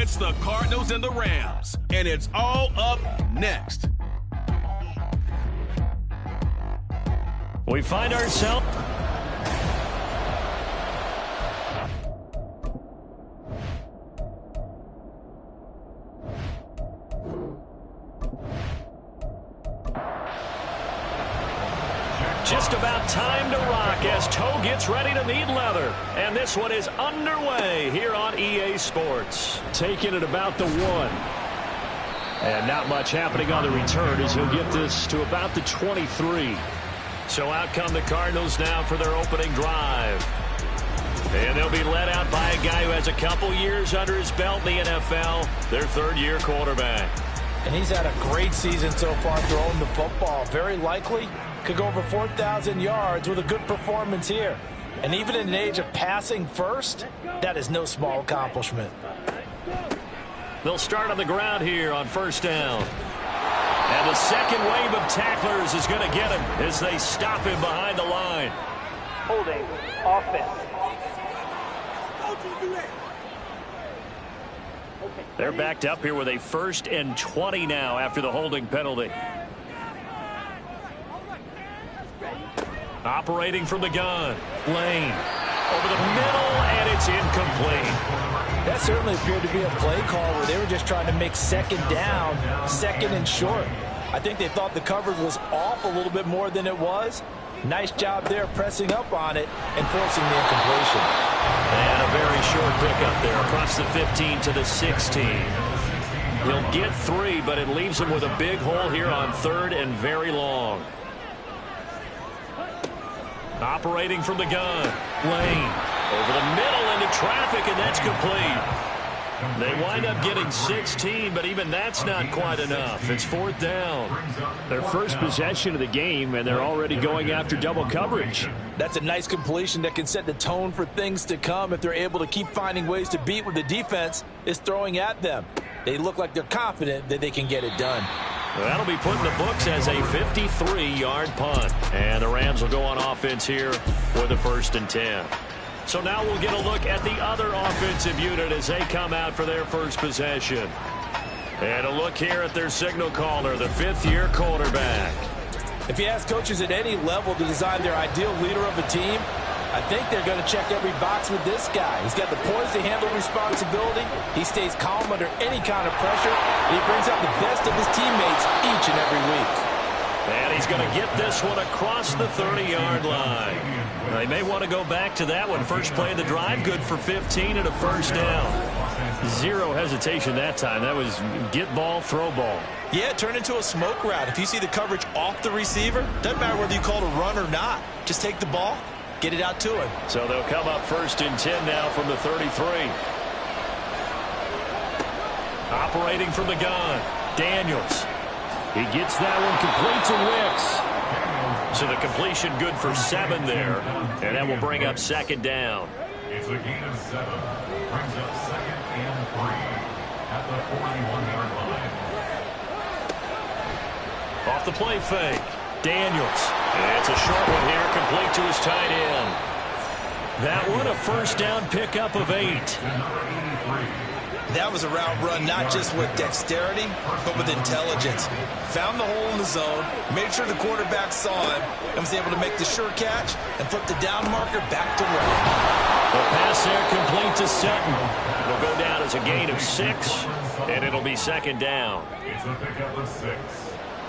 It's the Cardinals and the Rams, and it's all up next. We find ourselves... just about time to rock as Toe gets ready to meet leather. And this one is underway here on EA Sports. Taking it about the 1. And not much happening on the return as he'll get this to about the 23. So out come the Cardinals now for their opening drive. And they'll be led out by a guy who has a couple years under his belt in the NFL, their third-year quarterback. And he's had a great season so far throwing the football. Very likely could go over 4,000 yards with a good performance here. And even in an age of passing first, that is no small accomplishment. They'll start on the ground here on first down. And the second wave of tacklers is going to get him as they stop him behind the line. Holding offense. They're backed up here with a 1st and 20 now after the holding penalty. Operating from the gun. Lane. Over the middle, and it's incomplete. That certainly appeared to be a play call where they were just trying to make second down, second and short. I think they thought the coverage was off a little bit more than it was. Nice job there pressing up on it and forcing the incompletion. And a very short pickup there across the 15 to the 16. He'll get 3, but it leaves him with a big hole here on 3rd and very long. Operating from the gun. Lane. Over the middle into traffic, and that's complete. They wind up getting 16, but even that's not quite enough. It's 4th down. Their first possession of the game, and they're already going after double coverage. That's a nice completion that can set the tone for things to come if they're able to keep finding ways to beat what the defense is throwing at them. They look like they're confident that they can get it done. Well, that'll be put in the books as a 53-yard punt. And the Rams will go on offense here with a 1st and 10. So now we'll get a look at the other offensive unit as they come out for their first possession. And a look here at their signal caller, the 5th-year quarterback. If you ask coaches at any level to design their ideal leader of a team, I think they're going to check every box with this guy. He's got the poise to handle responsibility. He stays calm under any kind of pressure. And he brings out the best of his teammates each and every week. And he's going to get this one across the 30-yard line. They may want to go back to that one. First play of the drive, good for 15 and a 1st down. Zero hesitation that time. That was get ball, throw ball. Yeah, turn into a smoke route. If you see the coverage off the receiver, doesn't matter whether you call it a run or not. Just take the ball, get it out to him. So they'll come up 1st and 10 now from the 33. Operating from the gun, Daniels. He gets that one complete to Wicks. So the completion good for 7 there. And that will bring up 2nd down. It's a gain of 7. Brings up 2nd and 3 at the 41-yard line. Off the play fake. Daniels. And it's a short one here, complete to his tight end. That one a 1st down pickup of 8. That was a route run not just with dexterity, but with intelligence. Found the hole in the zone, made sure the quarterback saw him, and was able to make the sure catch and flip the down marker back to right. The pass there complete to Sutton. It'll go down as a gain of 6, and it'll be 2nd down. It's a pickup of 6.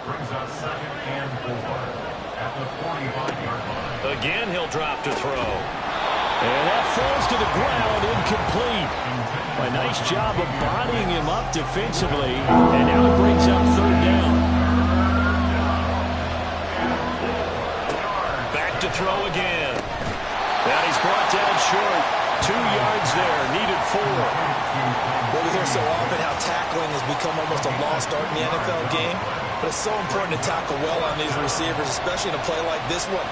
Brings up 2nd and 4 at the 45-yard line. Again, he'll drop to throw. And that falls to the ground, incomplete. A nice job of bodying him up defensively, and now it brings up 3rd down. Back to throw again. And he's brought down short. 2 yards there, needed 4. Well, we hear so often how tackling has become almost a lost art in the NFL game, but it's so important to tackle well on these receivers, especially in a play like this one.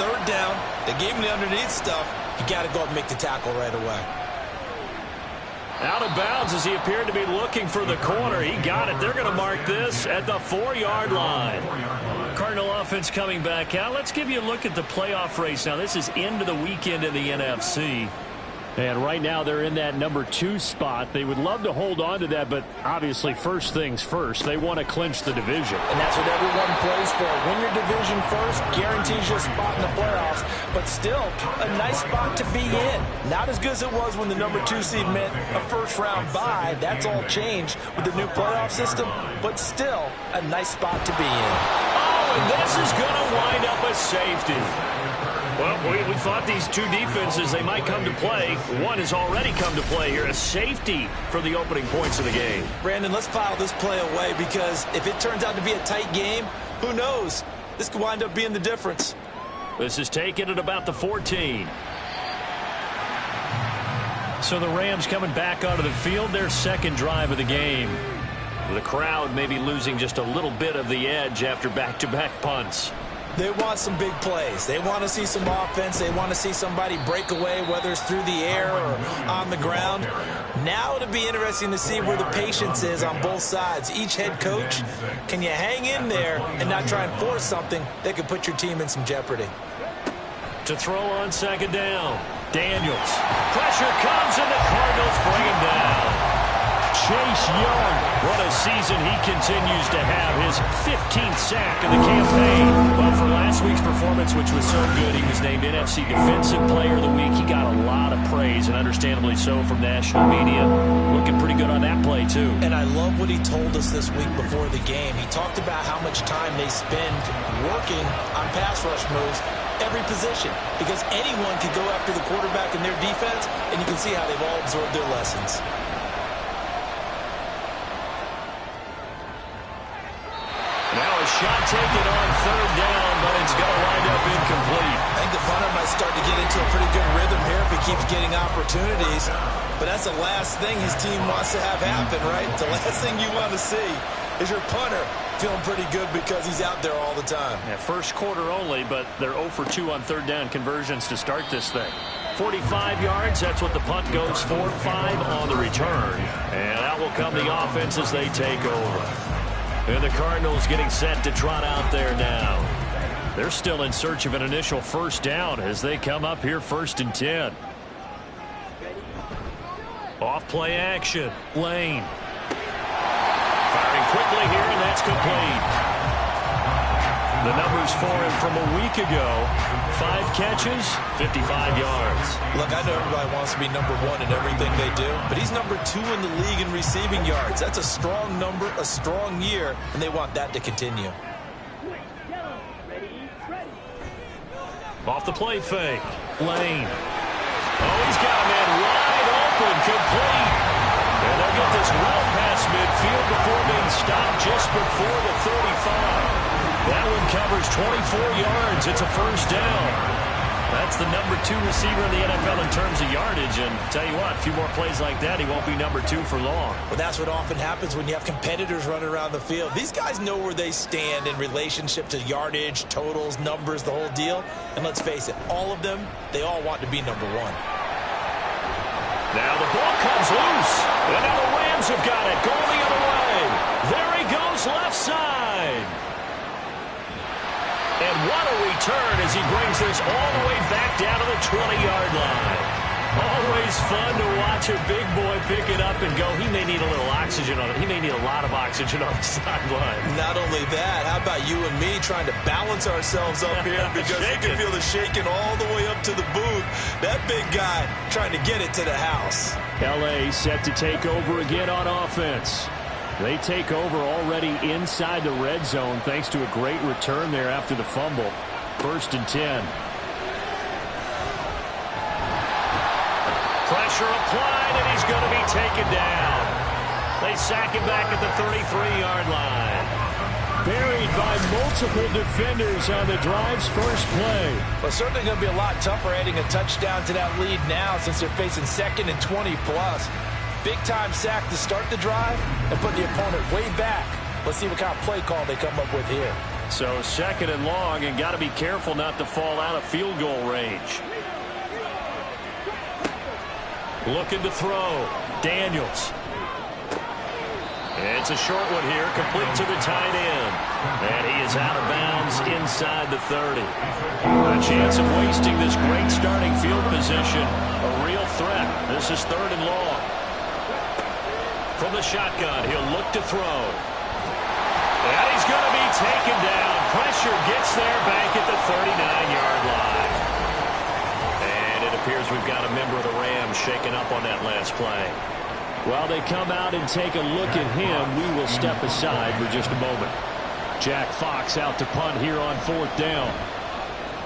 3rd down, they gave him the underneath stuff. You got to go up and make the tackle right away. Out of bounds as he appeared to be looking for the corner. He got it. They're going to mark this at the 4-yard line. Cardinal offense coming back out. Let's give you a look at the playoff race. Now, this is into the weekend in the NFC. And right now they're in that number 2 spot. They would love to hold on to that, but obviously first things first. They want to clinch the division. And that's what everyone plays for. Win your division first, guarantees you a spot in the playoffs, but still a nice spot to be in. Not as good as it was when the number 2 seed meant a first-round bye. That's all changed with the new playoff system, but still a nice spot to be in. Oh, and this is going to wind up a safety. Well, we thought these two defenses, they might come to play. One has already come to play here, a safety for the opening points of the game. Brandon, let's file this play away because if it turns out to be a tight game, who knows? This could wind up being the difference. This is taken at about the 14. So the Rams coming back onto the field, their second drive of the game. The crowd maybe losing just a little bit of the edge after back-to-back punts. They want some big plays. They want to see some offense. They want to see somebody break away, whether it's through the air or on the ground. Now it'll be interesting to see where the patience is on both sides. Each head coach, can you hang in there and not try and force something that could put your team in some jeopardy? To throw on second down, Daniels. Pressure comes and the Cardinals bring him down. Chase Young, what a season he continues to have, his 15th sack in the campaign. Well, for last week's performance, which was so good, he was named NFC Defensive Player of the Week. He got a lot of praise, and understandably so, from national media. Looking pretty good on that play, too. And I love what he told us this week before the game. He talked about how much time they spend working on pass rush moves, every position, because anyone can go after the quarterback in their defense, and you can see how they've all absorbed their lessons. Now a shot taken on third down, but it's going to wind up incomplete. I think the punter might start to get into a pretty good rhythm here if he keeps getting opportunities. But that's the last thing his team wants to have happen, right? The last thing you want to see is your punter feeling pretty good because he's out there all the time. Yeah, first quarter only, but they're 0 for 2 on third down conversions to start this thing. 45 yards, that's what the punt goes for. 5 on the return. And out will come the offense as they take over. And the Cardinals getting set to trot out there now. They're still in search of an initial first down as they come up here 1st and 10. Off play action. Lane. Firing quickly here, and that's complete. The numbers for him from a week ago. 5 catches, 55 yards. Look, I know everybody wants to be number 1 in everything they do, but he's number 2 in the league in receiving yards. That's a strong number, a strong year, and they want that to continue. Off the play fake. Lane. Oh, he's got a man wide open, complete. And they'll get this well past midfield before being stopped just before the 35. That one covers 24 yards. It's a first down. That's the number 2 receiver in the NFL in terms of yardage. And tell you what, a few more plays like that, he won't be number 2 for long. Well, that's what often happens when you have competitors running around the field. These guys know where they stand in relationship to yardage, totals, numbers, the whole deal. And let's face it, all of them, they all want to be number 1. Now the ball comes loose. And now the Rams have got it. Going the other way. There he goes, left side. And what a return as he brings this all the way back down to the 20-yard line. Always fun to watch a big boy pick it up and go. He may need a little oxygen on it. He may need a lot of oxygen on the sideline. Not only that, how about you and me trying to balance ourselves up here because you can feel the shaking all the way up to the booth. That big guy trying to get it to the house. L.A. set to take over again on offense. They take over already inside the red zone thanks to a great return there after the fumble. 1st and 10. Pressure applied, and he's going to be taken down. They sack him back at the 33-yard line. Buried by multiple defenders on the drive's first play. Well, certainly going to be a lot tougher adding a touchdown to that lead now since they're facing 2nd and 20+. Big-time sack to start the drive and put the opponent way back. Let's see what kind of play call they come up with here. So 2nd and long, and got to be careful not to fall out of field goal range. Looking to throw. Daniels. It's a short one here, complete to the tight end. And he is out of bounds inside the 30. A chance of wasting this great starting field position. A real threat. This is 3rd and long. From the shotgun, he'll look to throw. And he's going to be taken down. Pressure gets there back at the 39-yard line. And it appears we've got a member of the Rams shaken up on that last play. While they come out and take a look at him, we will step aside for just a moment. Jack Fox out to punt here on 4th down.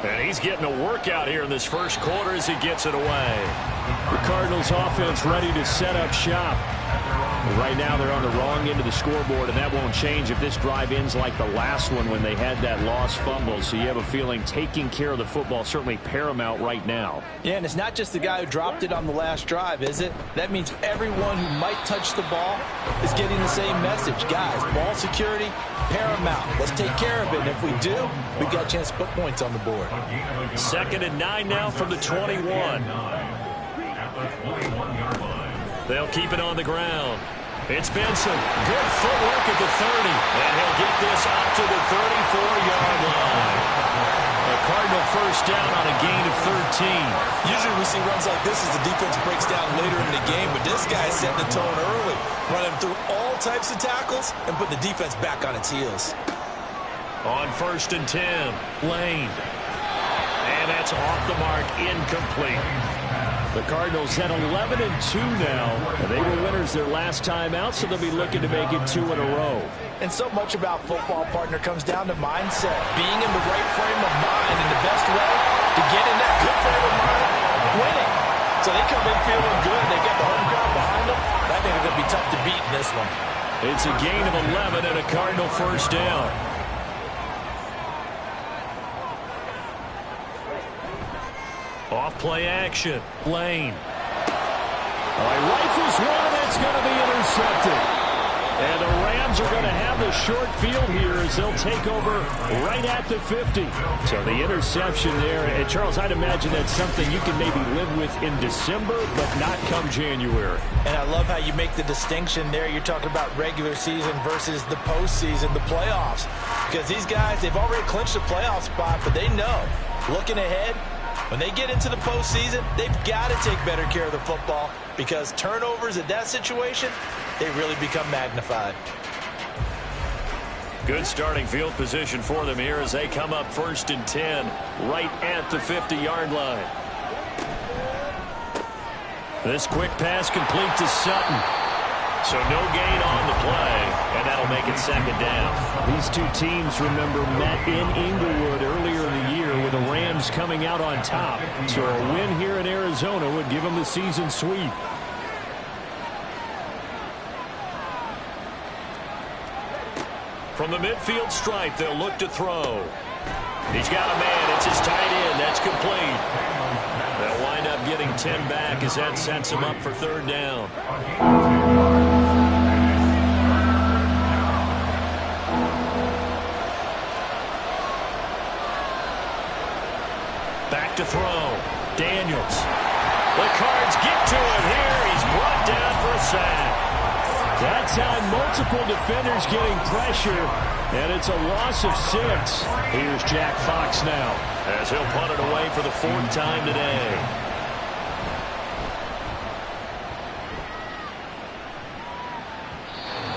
And he's getting a workout here in this first quarter as he gets it away. The Cardinals offense ready to set up shop. Right now they're on the wrong end of the scoreboard, and that won't change if this drive ends like the last one when they had that lost fumble. So you have a feeling taking care of the football certainly paramount right now. Yeah, and it's not just the guy who dropped it on the last drive, is it? That means everyone who might touch the ball is getting the same message. Guys, ball security, paramount. Let's take care of it. And if we do, we've got a chance to put points on the board. 2nd and 9 now from the 21. They'll keep it on the ground. It's Benson. Good footwork at the 30. And he'll get this up to the 34-yard line. A Cardinal first down on a gain of 13. Usually we see runs like this as the defense breaks down later in the game, but this guy's setting the tone early, running through all types of tackles and putting the defense back on its heels. On 1st and 10, Lane. And that's off the mark, incomplete. The Cardinals at 11-2 now. They were winners their last time out, so they'll be looking to make it 2 in a row. And so much about football, partner, comes down to mindset. Being in the right frame of mind, and the best way to get in that good frame of mind, winning. So they come in feeling good. They got the home crowd behind them. I think they're going to be tough to beat in this one. It's a gain of 11 and a Cardinal first down. Off play action. Lane. Rifles one. It's going to be intercepted. And the Rams are going to have the short field here as they'll take over right at the 50. So the interception there. And Charles, I'd imagine that's something you can maybe live with in December, but not come January. And I love how you make the distinction there. You're talking about regular season versus the postseason, the playoffs. Because these guys, they've already clinched the playoff spot, but they know, looking ahead, when they get into the postseason, they've got to take better care of the football because turnovers in that situation, they really become magnified. Good starting field position for them here as they come up 1st and 10 right at the 50-yard line. This quick pass complete to Sutton. So no gain on the play, and that'll make it 2nd down. These two teams, remember, met in Inglewood earlier in the year with the Rams coming out on top. So a win here in Arizona would give them the season sweep. From the midfield stripe, they'll look to throw. He's got a man. It's his tight end. That's complete. They'll wind up getting 10 back as that sets him up for 3rd down. Back to throw. Daniels. The Cards get to him here. He's brought down for a sack. That time, multiple defenders getting pressure, and it's a loss of 6. Here's Jack Fox now as he'll punt it away for the 4th time today.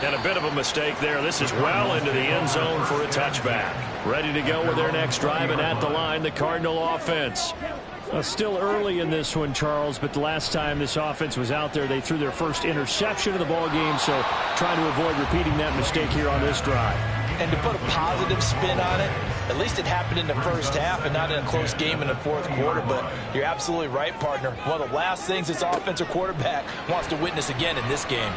And a bit of a mistake there. This is well into the end zone for a touchback. Ready to go with their next drive, and at the line, the Cardinal offense. Still early in this one, Charles, but the last time this offense was out there, they threw their first interception of the ball game, so trying to avoid repeating that mistake here on this drive. And to put a positive spin on it, at least it happened in the first half and not in a close game in the 4th quarter, but you're absolutely right, partner. One of the last things this offensive quarterback wants to witness again in this game.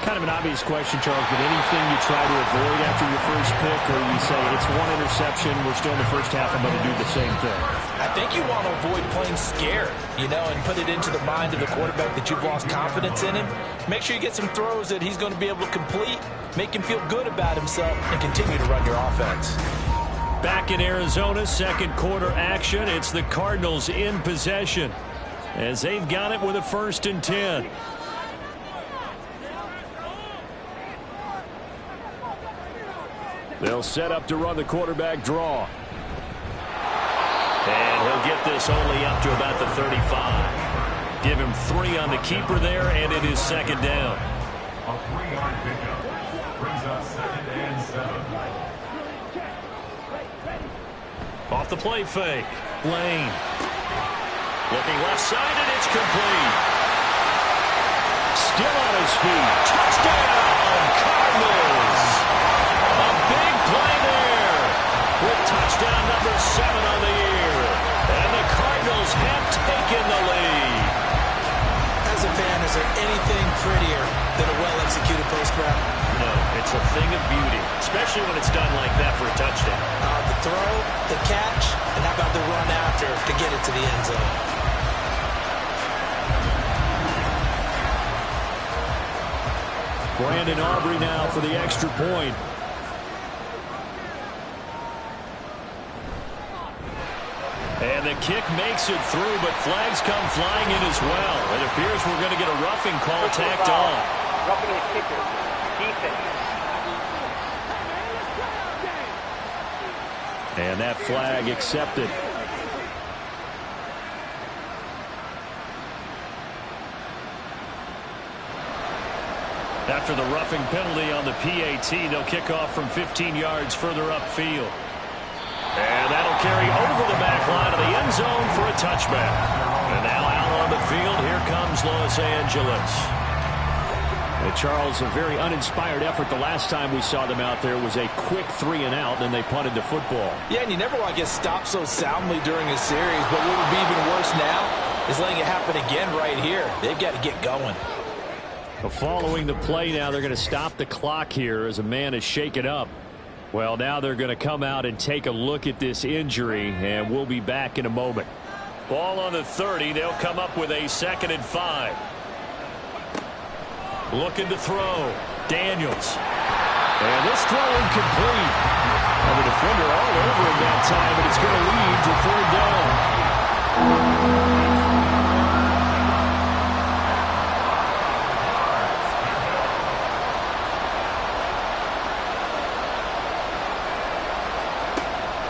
Kind of an obvious question, Charles, but anything you try to avoid after your first pick, or you say it's one interception, we're still in the first half, I'm going to do the same thing? I think you want to avoid playing scared, you know, and put it into the mind of the quarterback that you've lost confidence in him. Make sure you get some throws that he's going to be able to complete, make him feel good about himself, and continue to run your offense. Back in Arizona, 2nd quarter action. It's the Cardinals in possession as they've got it with a 1st and 10. They'll set up to run the quarterback draw. And he'll get this only up to about the 35. Give him 3 on the keeper there, and it is second down. A 3-yard pickup brings up 2nd and 7. Off the play fake. Lane. Looking left side, and it's complete. Still on his feet. Touchdown, Cardinals. A big play there with touchdown number 7 on the year. And the Cardinals have taken the lead. As a fan, is there anything prettier than a well-executed post route? No, it's a thing of beauty, especially when it's done like that for a touchdown. The throw, the catch, and how about the run after to get it to the end zone? Brandon Aubrey now for the extra point. And the kick makes it through, but flags come flying in as well. It appears we're going to get a roughing call tacked on. Roughing the kicker. Defense. And that flag accepted. After the roughing penalty on the PAT, they'll kick off from 15 yards further upfield. And that'll carry over the back line of the end zone for a touchback. And now out on the field, here comes Los Angeles. And Charles, a very uninspired effort. The last time we saw them out there was a quick 3 and out, then they punted the football. Yeah, and you never want to get stopped so soundly during a series, but what would be even worse now is letting it happen again right here. They've got to get going. Following the play now, they're going to stop the clock here as a man is shaken up. Well, now they're going to come out and take a look at this injury, and we'll be back in a moment. Ball on the 30. They'll come up with a 2nd and 5. Looking to throw. Daniels. And this throw incomplete. And the defender all over him that time, but it's going to lead to 3rd down.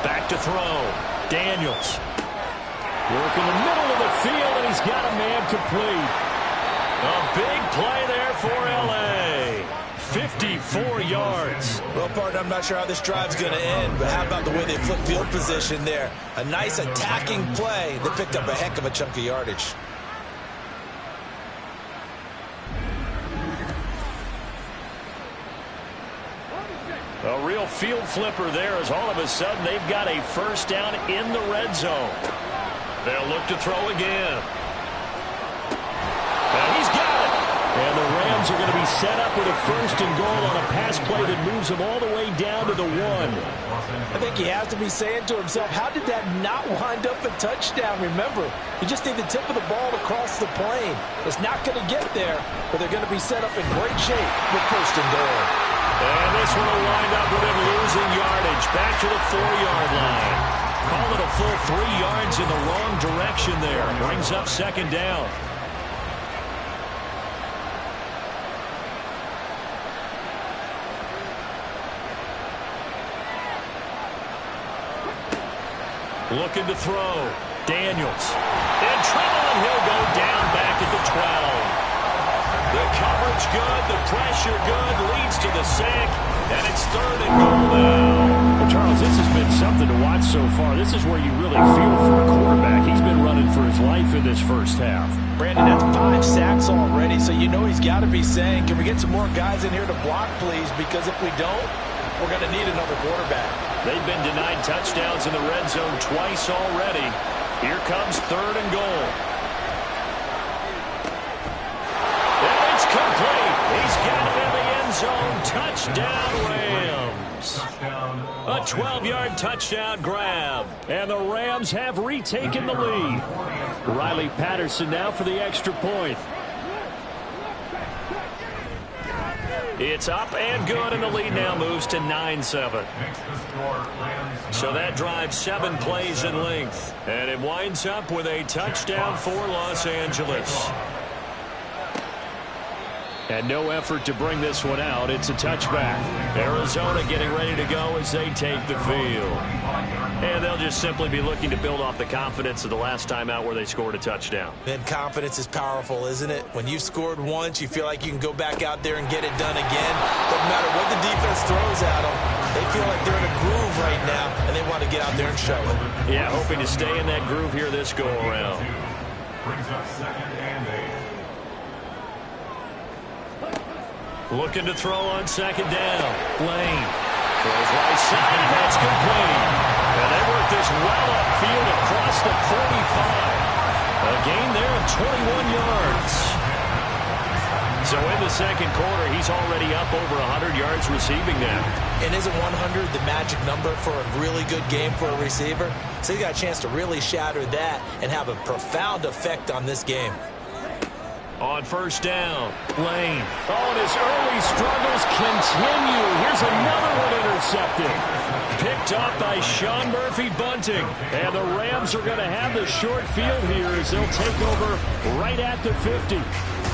Back to throw. Daniels. Work in the middle of the field, and he's got a man complete. A big play there for L.A. 54 yards. Well, partner, I'm not sure how this drive's going to end, but how about the way they flip field position there? A nice attacking play. They picked up a heck of a chunk of yardage. A real field flipper there as all of a sudden they've got a 1st down in the red zone. They'll look to throw again. And he's got it. And the Rams are going to be set up with a 1st and goal on a pass play that moves them all the way down to the 1. I think he has to be saying to himself, how did that not wind up a touchdown? Remember, you just need the tip of the ball to cross the plane. It's not going to get there, but they're going to be set up in great shape with 1st and goal. And this one will wind up with him losing yardage back to the 4-yard line. Call it a full 3 yards in the wrong direction there. Brings up 2nd down. Looking to throw. Daniels. In trouble, and he'll go down back at the 12. The coverage good, the pressure good, leads to the sack, and it's 3rd and goal now. Well, Charles, this has been something to watch so far. This is where you really feel for a quarterback. He's been running for his life in this 1st half. Brandon, that's 5 sacks already, so you know he's got to be saying, can we get some more guys in here to block, please? Because if we don't, we're going to need another quarterback. They've been denied touchdowns in the red zone twice already. Here comes 3rd and goal. Complete. He's got it in the end zone. Touchdown, Rams. A 12-yard touchdown grab. And the Rams have retaken the lead. Riley Patterson now for the extra point. It's up and good, and the lead now moves to 9-7. So that drives 7 plays in length. And it winds up with a touchdown for Los Angeles. And no effort to bring this one out. It's a touchback. Arizona getting ready to go as they take the field. And they'll just simply be looking to build off the confidence of the last time out where they scored a touchdown. And confidence is powerful, isn't it? When you've scored once, you feel like you can go back out there and get it done again. Doesn't matter what the defense throws at them. They feel like they're in a groove right now, and they want to get out there and show it. Yeah, hoping to stay in that groove here this go-around. Brings up 2nd and 8. Looking to throw on 2nd down. Lane throws right side, and that's complete. And they work this well upfield across the 45. A gain there of 21 yards. So in the second quarter, he's already up over 100 yards receiving now. And isn't 100 the magic number for a really good game for a receiver? So he got a chance to really shatter that and have a profound effect on this game. On 1st down, Lane. Oh, and his early struggles continue. Here's another one intercepted. Picked up by Sean Murphy-Bunting. And the Rams are going to have the short field here as they'll take over right at the 50.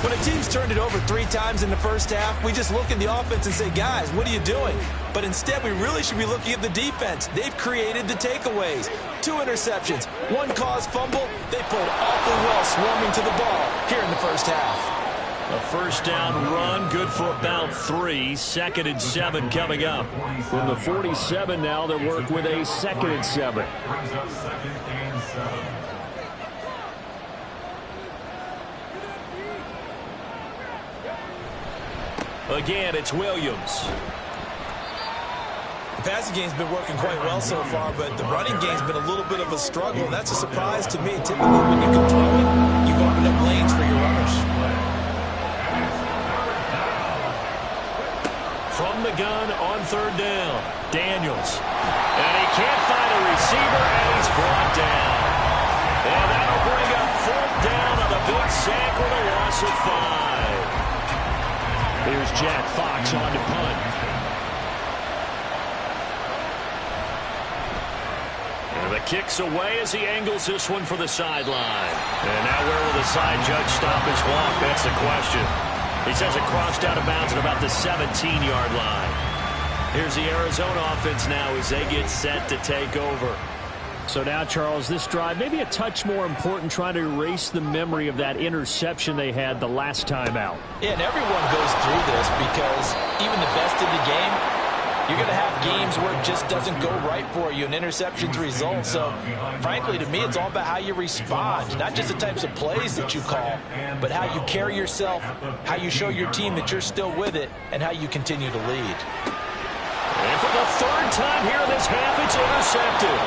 When a team's turned it over 3 times in the first half, we just look at the offense and say, guys, what are you doing? But instead, we really should be looking at the defense. They've created the takeaways. 2 interceptions, 1 caused fumble. They played awfully well swarming to the ball here in the first half. A 1st down run, good for about 3. 2nd and 7 coming up. From the 47 now, they work with a 2nd and 7. Brings up 2nd and 7. Again, it's Williams. The passing game's been working quite well so far, but the running game's been a little bit of a struggle, and that's a surprise to me. Typically, when you can throw it, you've opened up lanes for your runners. From the gun on 3rd down, Daniels. And he can't find a receiver, and he's brought down. And that'll bring up 4th down on the big sack with a loss of 5. Here's Jack Fox on to punt. And the kick's away as he angles this one for the sideline. And now where will the side judge stop his walk? That's the question. He says it crossed out of bounds at about the 17-yard line. Here's the Arizona offense now as they get set to take over. So now, Charles, this drive maybe a touch more important, trying to erase the memory of that interception they had the last time out. Yeah, and everyone goes through this because even the best in the game, you're going to have games where it just doesn't go right for you, and interceptions result. So, frankly, to me, it's all about how you respond, not just the types of plays that you call, but how you carry yourself, how you show your team that you're still with it, and how you continue to lead. And for the 3rd time here in this half, it's intercepted.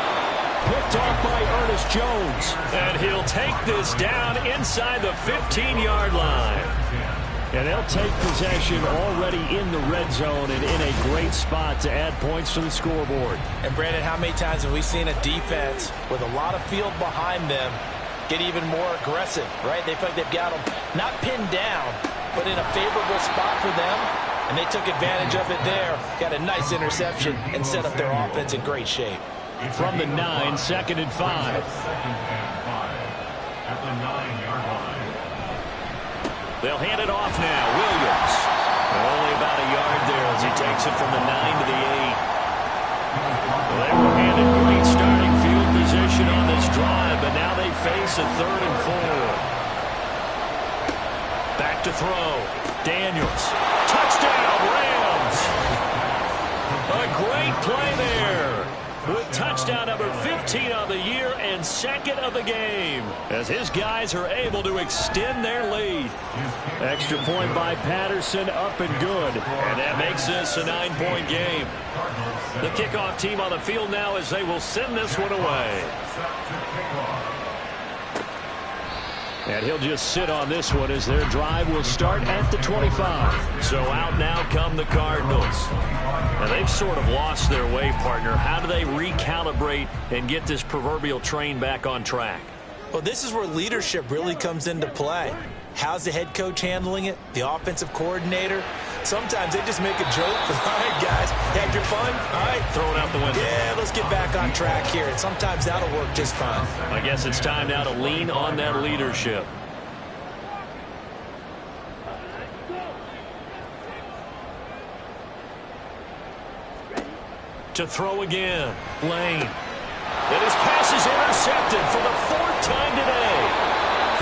Picked off by Ernest Jones. And he'll take this down inside the 15-yard line. And they'll take possession already in the red zone and in a great spot to add points to the scoreboard. And, Brandon, how many times have we seen a defense with a lot of field behind them get even more aggressive, right? They feel like they've got them not pinned down, but in a favorable spot for them. And they took advantage of it there. Got a nice interception and set up their offense in great shape. From the 9, 2nd and 5. 2nd and 5 at the 9-yard line. They'll hand it off now. Williams. Only about a yard there as he takes it from the 9 to the 8. They were handed great starting field position on this drive, but now they face a 3rd and 4. Back to throw. Daniels. Touchdown, Rams. A great play there. With touchdown number 15 on the year and 2nd of the game, as his guys are able to extend their lead. Extra point by Patterson, up and good. And that makes this a 9-point game. The kickoff team on the field now as they will send this one away. And he'll just sit on this one as their drive will start at the 25. So out now come the Cardinals. Now they've sort of lost their way, partner. How do they recalibrate and get this proverbial train back on track? Well, this is where leadership really comes into play. How's the head coach handling it? The offensive coordinator? Sometimes they just make a joke. All right, guys, had your fun? All right. Throw it out the window. Yeah, let's get back on track here. And sometimes that'll work just fine. I guess it's time now to lean on that leadership. To throw again. Lane. And his pass is intercepted for the 4th time today.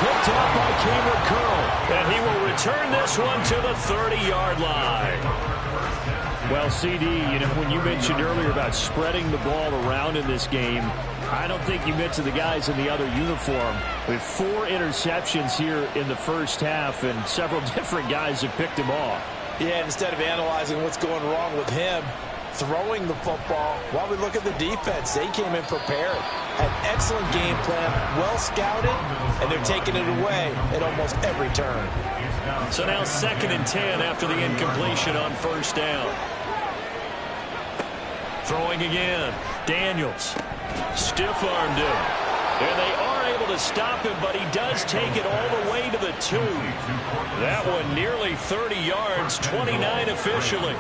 Picked up by Cameron Curl. And he will return this one to the 30-yard line. Well, CD, you know, when you mentioned earlier about spreading the ball around in this game, I don't think you mentioned the guys in the other uniform. With 4 interceptions here in the first half, and several different guys have picked him off. Yeah, and instead of analyzing what's going wrong with him, throwing the football, while we look at the defense, they came in prepared. Had an excellent game plan, well scouted, and they're taking it away at almost every turn. So now 2nd and 10 after the incompletion on 1st down. Throwing again. Daniels. Stiff-armed him. And they are able to stop him, but he does take it all the way to the 2. That one nearly 30 yards, 29 officially.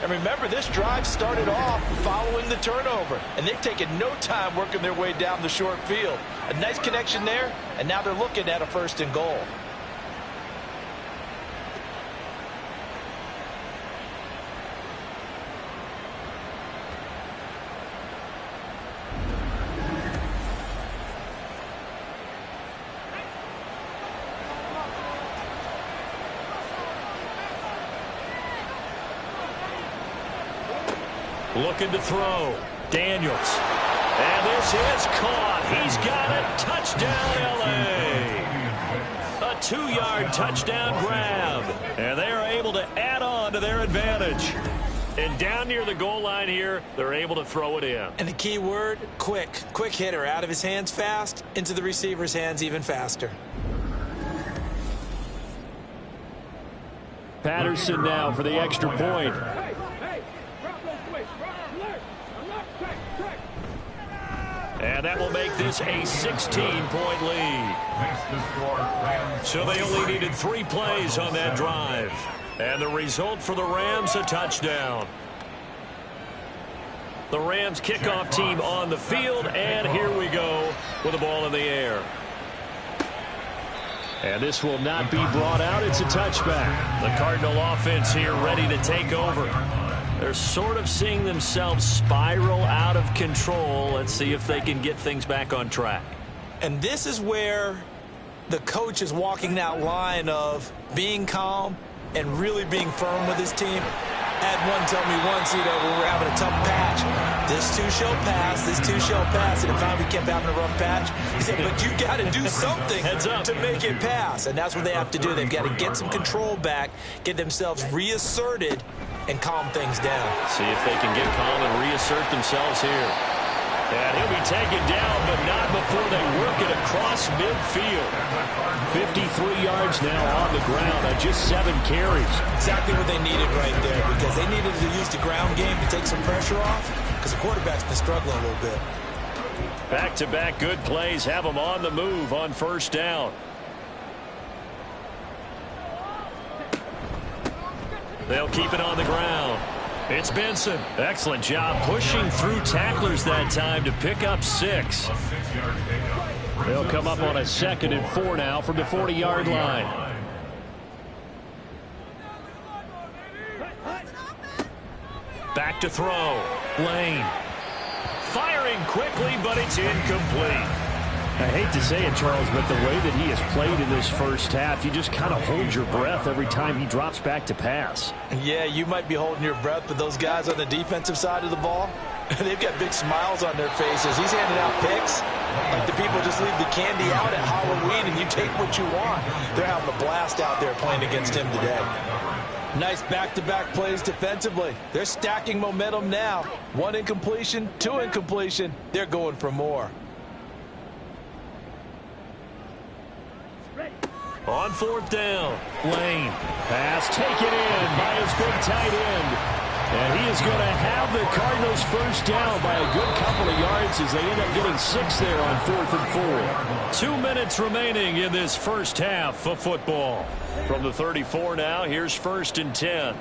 And remember, this drive started off following the turnover, and they've taken no time working their way down the short field. A nice connection there, and now they're looking at a 1st and goal. Looking to throw. Daniels. And this is caught. He's got it. Touchdown, L.A. A 2-yard touchdown grab. And they are able to add on to their advantage. And down near the goal line here, they're able to throw it in. And the key word, quick. Quick hitter. Out of his hands fast, into the receiver's hands even faster. Patterson now for the extra point. And that will make this a 16-point lead. So they only needed 3 plays on that drive. And the result for the Rams, a touchdown. The Rams kickoff team on the field, and here we go with the ball in the air. And this will not be brought out. It's a touchback. The Cardinal offense here ready to take over. They're sort of seeing themselves spiral out of control. Let's see if they can get things back on track. And this is where the coach is walking that line of being calm and really being firm with his team. Had one tell me once, you know, when we're having a tough patch, this too shall pass, this too shall pass. And if we kept having a rough patch, he said, but you got to do something to make it pass. And that's what they have to do. They've got to get some control back, get themselves reasserted, and calm things down. See if they can get calm and reassert themselves here. And he'll be taken down, but not before they work it across midfield. 53 yards now on the ground on just 7 carries. Exactly what they needed right there, because they needed to use the ground game to take some pressure off, because the quarterback's been struggling a little bit. Back-to-back good plays have them on the move on 1st down. They'll keep it on the ground. It's Benson. Excellent job pushing through tacklers that time to pick up 6. They'll come up on a 2nd and 4 now from the 40-yard line. Back to throw. Lane. Firing quickly, but it's incomplete. I hate to say it, Charles, but the way that he has played in this first half, you just kind of hold your breath every time he drops back to pass. Yeah, you might be holding your breath, but those guys on the defensive side of the ball, they've got big smiles on their faces. He's handing out picks like the people just leave the candy out at Halloween and you take what you want. They're having a blast out there playing against him today. Nice back-to-back plays defensively. They're stacking momentum now. 1 incompletion, 2 incompletion. They're going for more. On 4th down, Lane. Pass taken in by his big tight end. And he is going to have the Cardinals first down by a good couple of yards as they end up getting 6 there on 4th and 4. 2 minutes remaining in this first half of football. From the 34 now, here's 1st and 10.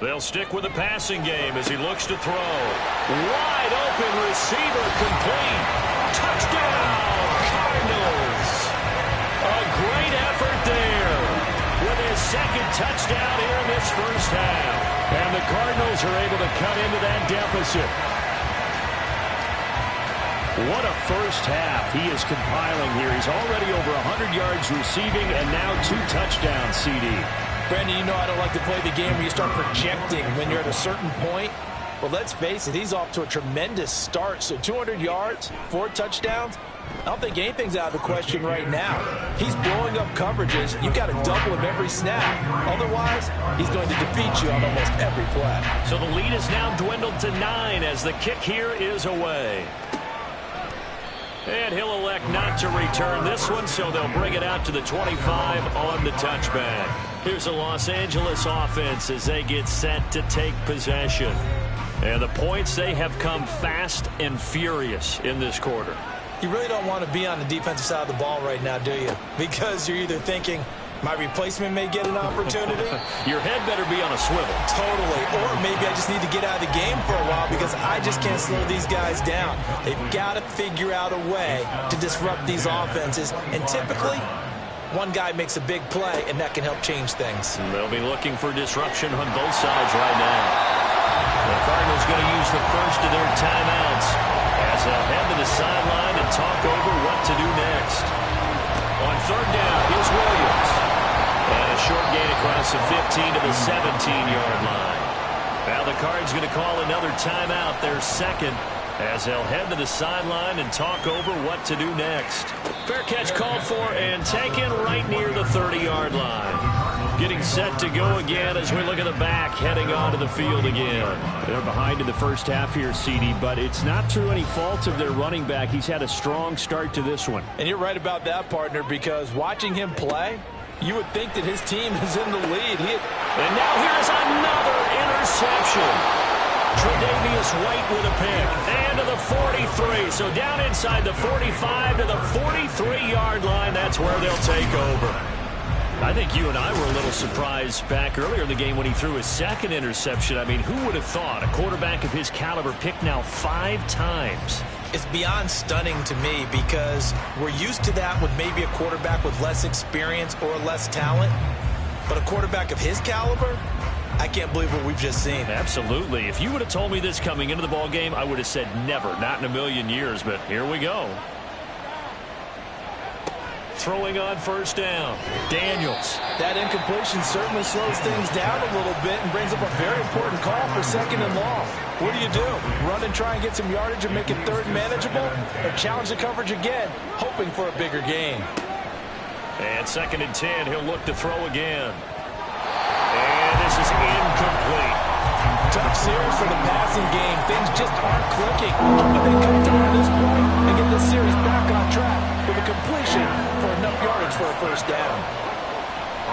They'll stick with the passing game as he looks to throw. Wide open receiver complete. Touchdown, Cardinals. A great effort there with his 2nd touchdown here in this first the Cardinals are able to cut into that deficit. What a first half he is compiling here. He's already over 100 yards receiving and now 2 touchdowns, CD. Brandon, you know I don't like to play the game where you start projecting when you're at a certain point. Well, let's face it, he's off to a tremendous start. So 200 yards, 4 touchdowns. I don't think anything's out of the question right now. He's blowing up coverages. You've got to double him every snap. Otherwise, he's going to defeat you on almost every play. So the lead is now dwindled to 9 as the kick here is away. And he'll elect not to return this one, so they'll bring it out to the 25 on the touchback. Here's the Los Angeles offense as they get set to take possession. And the points, they have come fast and furious in this quarter. You really don't want to be on the defensive side of the ball right now, do you? Because you're either thinking, my replacement may get an opportunity. Your head better be on a swivel. Totally. Or maybe I just need to get out of the game for a while because I just can't slow these guys down. They've got to figure out a way to disrupt these offenses. And typically, one guy makes a big play, and that can help change things. And they'll be looking for disruption on both sides right now. The Cardinals going to use the first of their timeouts as they'll head to the sideline and talk over what to do next. On third down, here's Williams. And a short gain across the 15 to the 17-yard line. Now the Cards going to call another timeout, their second, as they'll head to the sideline and talk over what to do next. Fair catch called for and taken right near the 30-yard line. Getting set to go again as we look at the back heading onto the field again. They're behind in the first half here, CD, but it's not through any fault of their running back. He's had a strong start to this one. And you're right about that, partner, because watching him play, you would think that his team is in the lead. And now here's another interception. Tre'Davious White with a pick. And to the 43. So down inside the 45 to the 43-yard line. That's where they'll take over. I think you and I were a little surprised back earlier in the game when he threw his second interception. I mean, who would have thought a quarterback of his caliber picked now 5 times? It's beyond stunning to me because we're used to that with maybe a quarterback with less experience or less talent. But a quarterback of his caliber, I can't believe what we've just seen. Absolutely. If you would have told me this coming into the ball game, I would have said never, not in a million years. But here we go. Throwing on first down, Daniels. That incompletion certainly slows things down a little bit and brings up a very important call for second and long. What do? Run and try and get some yardage and make it third manageable? Or challenge the coverage again, hoping for a bigger gain? And second and 10, he'll look to throw again. And this is incomplete. Tough series for the passing game. Things just aren't clicking. But they come down to this point and get this series back on track with a completion for enough yardage for a first down.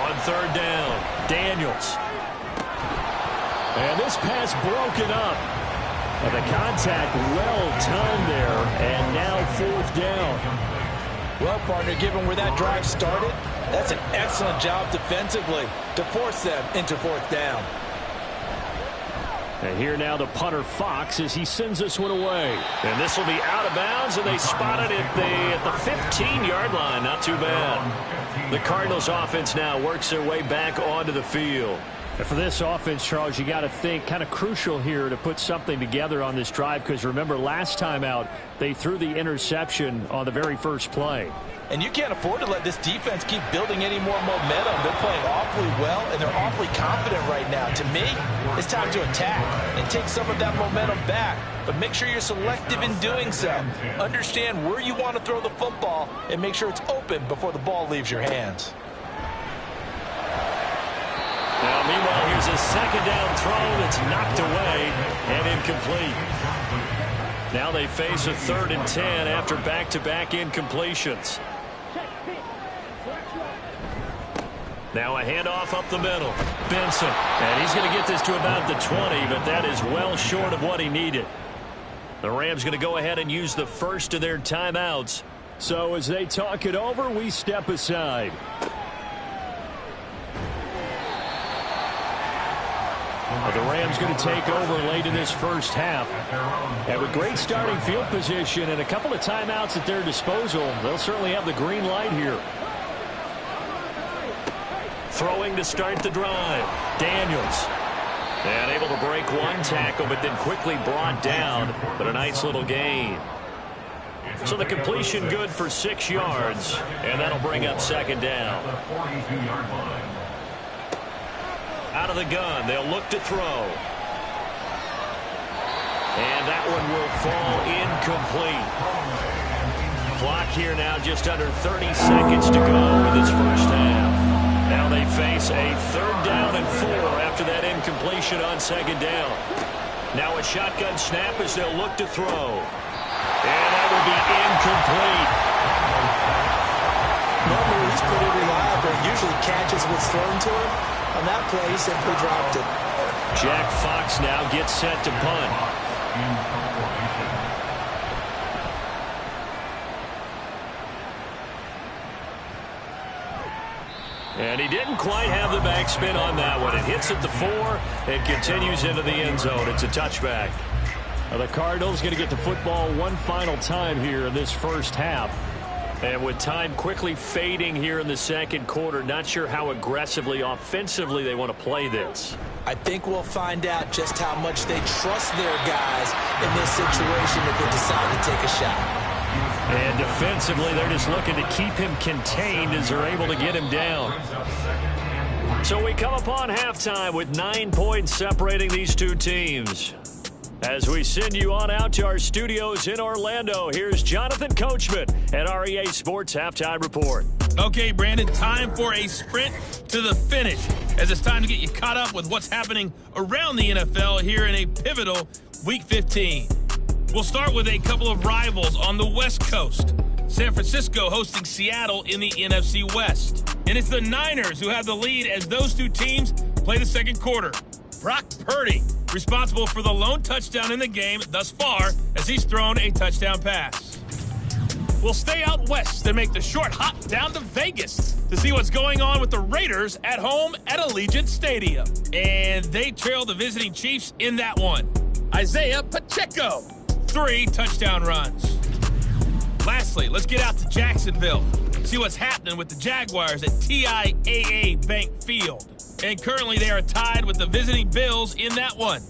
On third down, Daniels. And this pass broken up. And the contact well timed there. And now fourth down. Well, partner, given where that drive started, that's an excellent job defensively to force them into fourth down. And here now the punter Fox as he sends this one away. And this will be out of bounds, and they spot it at the 15-yard line. Not too bad. The Cardinals offense now works their way back onto the field. And for this offense, Charles, you got to think kind of crucial here to put something together on this drive, because remember last time out they threw the interception on the very first play. And you can't afford to let this defense keep building any more momentum. They're playing awfully well, and they're awfully confident right now. To me, it's time to attack and take some of that momentum back. But make sure you're selective in doing so. Understand where you want to throw the football and make sure it's open before the ball leaves your hands. Now, meanwhile, here's a second down throw that's knocked away and incomplete. Now they face a 3rd and 10 after back-to-back incompletions. Now a handoff up the middle. Benson. And he's going to get this to about the 20, but that is well short of what he needed. The Rams going to go ahead and use the first of their timeouts. So as they talk it over, we step aside. The Rams going to take over late in this first half. And with great starting field position and a couple of timeouts at their disposal, they'll certainly have the green light here. Throwing to start the drive. Daniels. And able to break one tackle, but then quickly brought down. But a nice little gain. So the completion good for 6 yards, and that'll bring up second down. Out of the gun, they'll look to throw. And that one will fall incomplete. Clock here now just under 30 seconds to go in this first half. Now they face a 3rd down and 4 after that incompletion on second down. Now a shotgun snap as they'll look to throw. And that will be incomplete. Normally he's pretty reliable. Usually catches what's thrown to him. On that play, he simply dropped it. Jack Fox now gets set to punt. And he didn't quite have the backspin on that one. It hits at the 4 and continues into the end zone. It's a touchback. The Cardinals going to get the football one final time here in this first half. And with time quickly fading here in the second quarter, not sure how aggressively, offensively they want to play this. I think we'll find out just how much they trust their guys in this situation if they decide to take a shot. And defensively, they're just looking to keep him contained as they're able to get him down. So we come upon halftime with 9 points separating these two teams. As we send you on out to our studios in Orlando, here's Jonathan Coachman at our EA Sports Halftime Report. Okay, Brandon, time for a sprint to the finish, as it's time to get you caught up with what's happening around the NFL here in a pivotal Week 15. We'll start with a couple of rivals on the West Coast. San Francisco hosting Seattle in the NFC West. And it's the Niners who have the lead as those two teams play the second quarter. Brock Purdy, responsible for the lone touchdown in the game thus far, as he's thrown a touchdown pass. We'll stay out west and make the short hop down to Vegas to see what's going on with the Raiders at home at Allegiant Stadium. And they trail the visiting Chiefs in that one. Isaiah Pacheco, 3 touchdown runs. Lastly, let's get out to Jacksonville, see what's happening with the Jaguars at TIAA Bank Field. And currently they are tied with the visiting Bills in that one.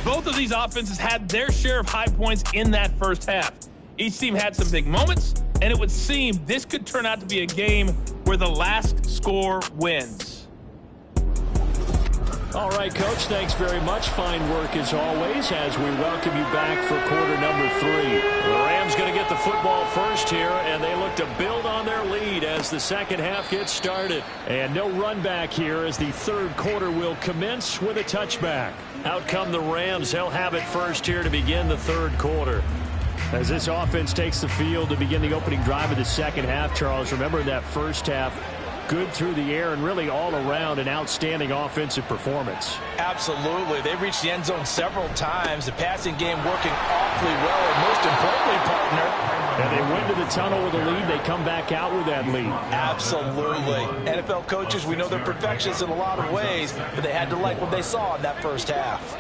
Both of these offenses had their share of high points in that first half. Each team had some big moments, and it would seem this could turn out to be a game where the last score wins. All right, Coach, thanks very much. Fine work as always as we welcome you back for quarter number 3. The Rams going to get the football first here, and they look to build on their lead as the second half gets started. And no run back here as the third quarter will commence with a touchback. Out come the Rams. They'll have it first here to begin the third quarter. As this offense takes the field to begin the opening drive of the second half, Charles, remember that first half, good through the air and really all around an outstanding offensive performance. Absolutely. They reached the end zone several times. The passing game working awfully well. And most importantly, partner, and they went to the tunnel with a lead. They come back out with that lead. Absolutely. NFL coaches, we know they're perfectionists in a lot of ways, but they had to like what they saw in that first half.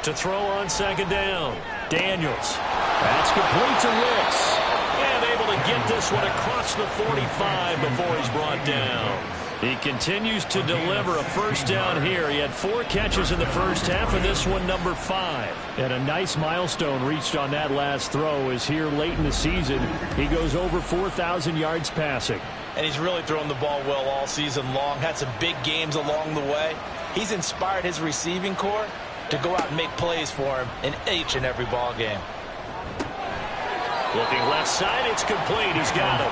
To throw on second down, Daniels. That's complete to Ricks. And able to get this one across the 45 before he's brought down. He continues to deliver a first down here. He had 4 catches in the first half, and this one number 5. And a nice milestone reached on that last throw as here late in the season, he goes over 4,000 yards passing. And he's really thrown the ball well all season long. Had some big games along the way. He's inspired his receiving corps to go out and make plays for him in each and every ball game. Looking left side, it's complete. He's got it.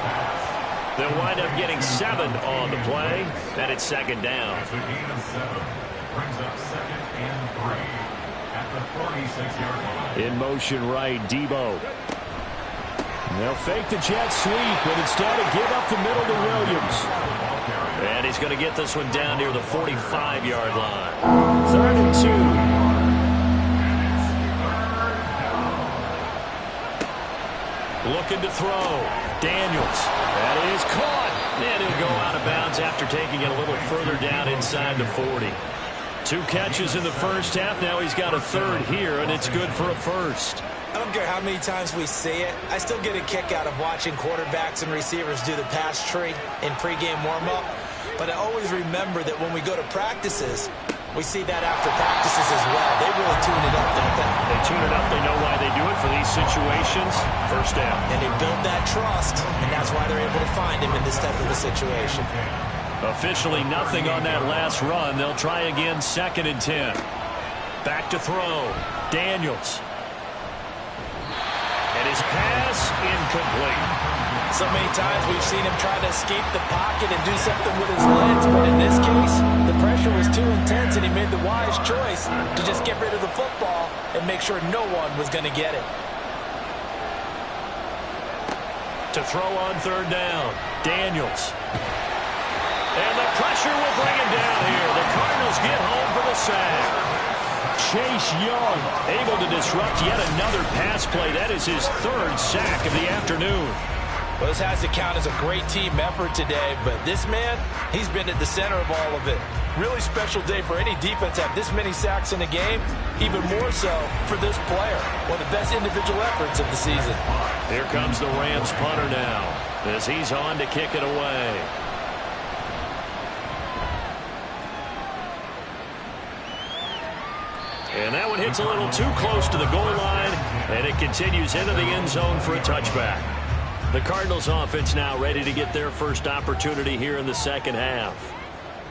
They'll wind up getting 7 on the play, and it's second down. That's a gain of 7. Brings up 2nd and 3 at the 46-yard line. In motion right, Debo. They'll fake the jet sweep, but instead of give up the middle to Williams. And he's going to get this one down near the 45-yard line. 3rd and 2. Looking to throw. Daniels. That is caught. And he'll go out of bounds after taking it a little further down inside the 40. 2 catches in the first half. Now he's got a 3rd here, and it's good for a first. I don't care how many times we see it. I still get a kick out of watching quarterbacks and receivers do the pass tree in pregame warm-up. But I always remember that when we go to practices, we see that after practices as well. They really tune it up, don't they? They tune it up. They know why they do it for these situations. First down. And they build that trust, and that's why they're able to find him in this type of a situation. Officially nothing on that last run. They'll try again, 2nd and 10. Back to throw. Daniels. And his pass incomplete. So many times we've seen him try to escape the pocket and do something with his legs, but in this case, the pressure was too intense and he made the wise choice to just get rid of the football and make sure no one was going to get it. To throw on 3rd down, Daniels. And the pressure will bring him down here. The Cardinals get home for the sack. Chase Young able to disrupt yet another pass play. That is his 3rd sack of the afternoon. Well, this has to count as a great team effort today, but this man, he's been at the center of all of it. Really special day for any defense to have this many sacks in a game, even more so for this player. One of the best individual efforts of the season. Here comes the Rams punter now as he's on to kick it away. And that one hits a little too close to the goal line, and it continues into the end zone for a touchback. The Cardinals offense now ready to get their first opportunity here in the second half.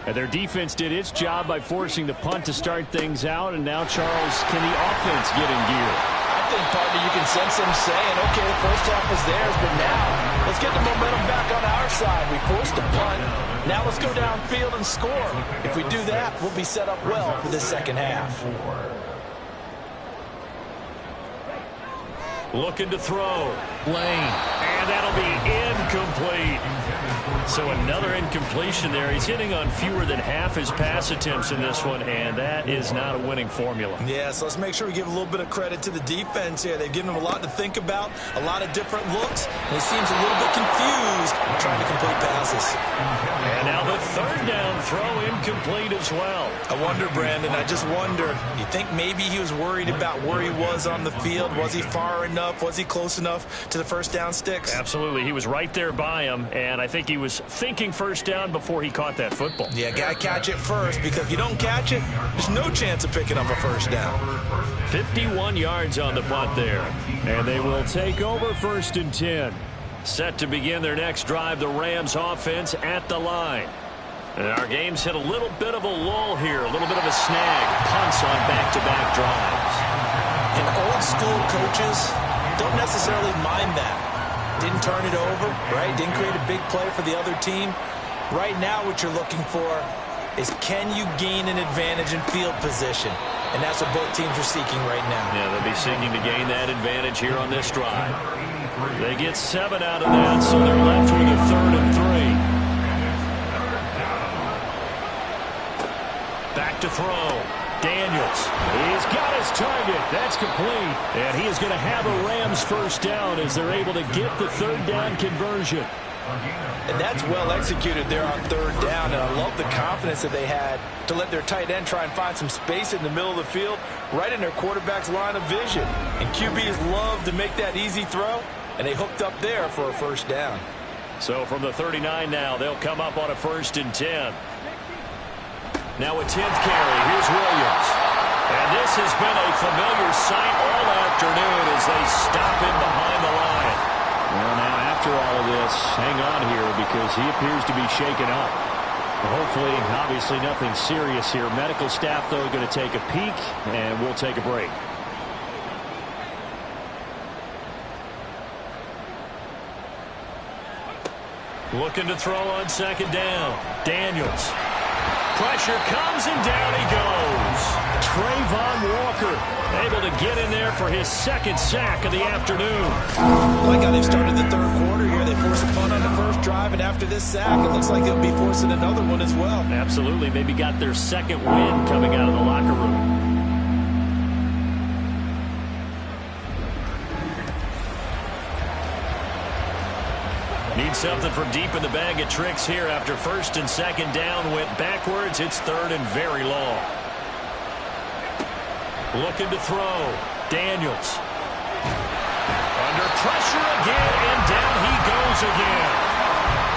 And their defense did its job by forcing the punt to start things out, and now, Charles, can the offense get in gear? I think, partner, you can sense them saying, okay, the first half was theirs, but now let's get the momentum back on our side. We forced a punt. Now let's go downfield and score. If we do that, we'll be set up well for this second half. Looking to throw. Lane. And that'll be incomplete. So another incompletion there. He's hitting on fewer than half his pass attempts in this one, and that is not a winning formula. Yeah, so let's make sure we give a little bit of credit to the defense here. They've given him a lot to think about, a lot of different looks, and he seems a little bit confused trying to complete passes. And now the 3rd down throw incomplete as well. I wonder, Brandon, I just wonder, you think maybe he was worried about where he was on the field? Was he far enough? Was he close enough to the first down sticks? Absolutely. He was right there by him, and I think he was thinking first down before he caught that football. Yeah, got to catch it first, because if you don't catch it, there's no chance of picking up a first down. 51 yards on the punt there, and they will take over 1st and 10. Set to begin their next drive, the Rams offense at the line. And our game's hit a little bit of a lull here, a little bit of a snag. Punts on back-to-back drives. And old school coaches don't necessarily mind that. Didn't turn it over, right? Didn't create a big play for the other team. Right now what you're looking for is, can you gain an advantage in field position? And that's what both teams are seeking right now. Yeah, they'll be seeking to gain that advantage here on this drive. They get 7 out of that, so they're left with a 3rd and 3. Back to throw. Daniels. He's got his target. That's complete. And he is going to have a Rams first down as they're able to get the 3rd down conversion. And that's well executed there on 3rd down. And I love the confidence that they had to let their tight end try and find some space in the middle of the field, right in their quarterback's line of vision. And QBs love to make that easy throw, and they hooked up there for a first down. So from the 39 now, they'll come up on a 1st and 10. Now a 10th carry. Here's Williams. And this has been a familiar sight all afternoon as they stop him behind the line. Well, now after all of this, hang on here because he appears to be shaken up. Hopefully, obviously nothing serious here. Medical staff, though, going to take a peek, and we'll take a break. Looking to throw on 2nd down. Daniels. Pressure comes, and down he goes. Trayvon Walker able to get in there for his 2nd sack of the afternoon. Like how they've started the 3rd quarter here. They force a punt on the first drive, and after this sack, it looks like they'll be forcing another one as well. Absolutely. Maybe got their 2nd win coming out of the locker room. Need something from deep in the bag of tricks here after 1st and 2nd down. Went backwards. It's 3rd and very long. Looking to throw. Daniels. pressure again, and down he goes again.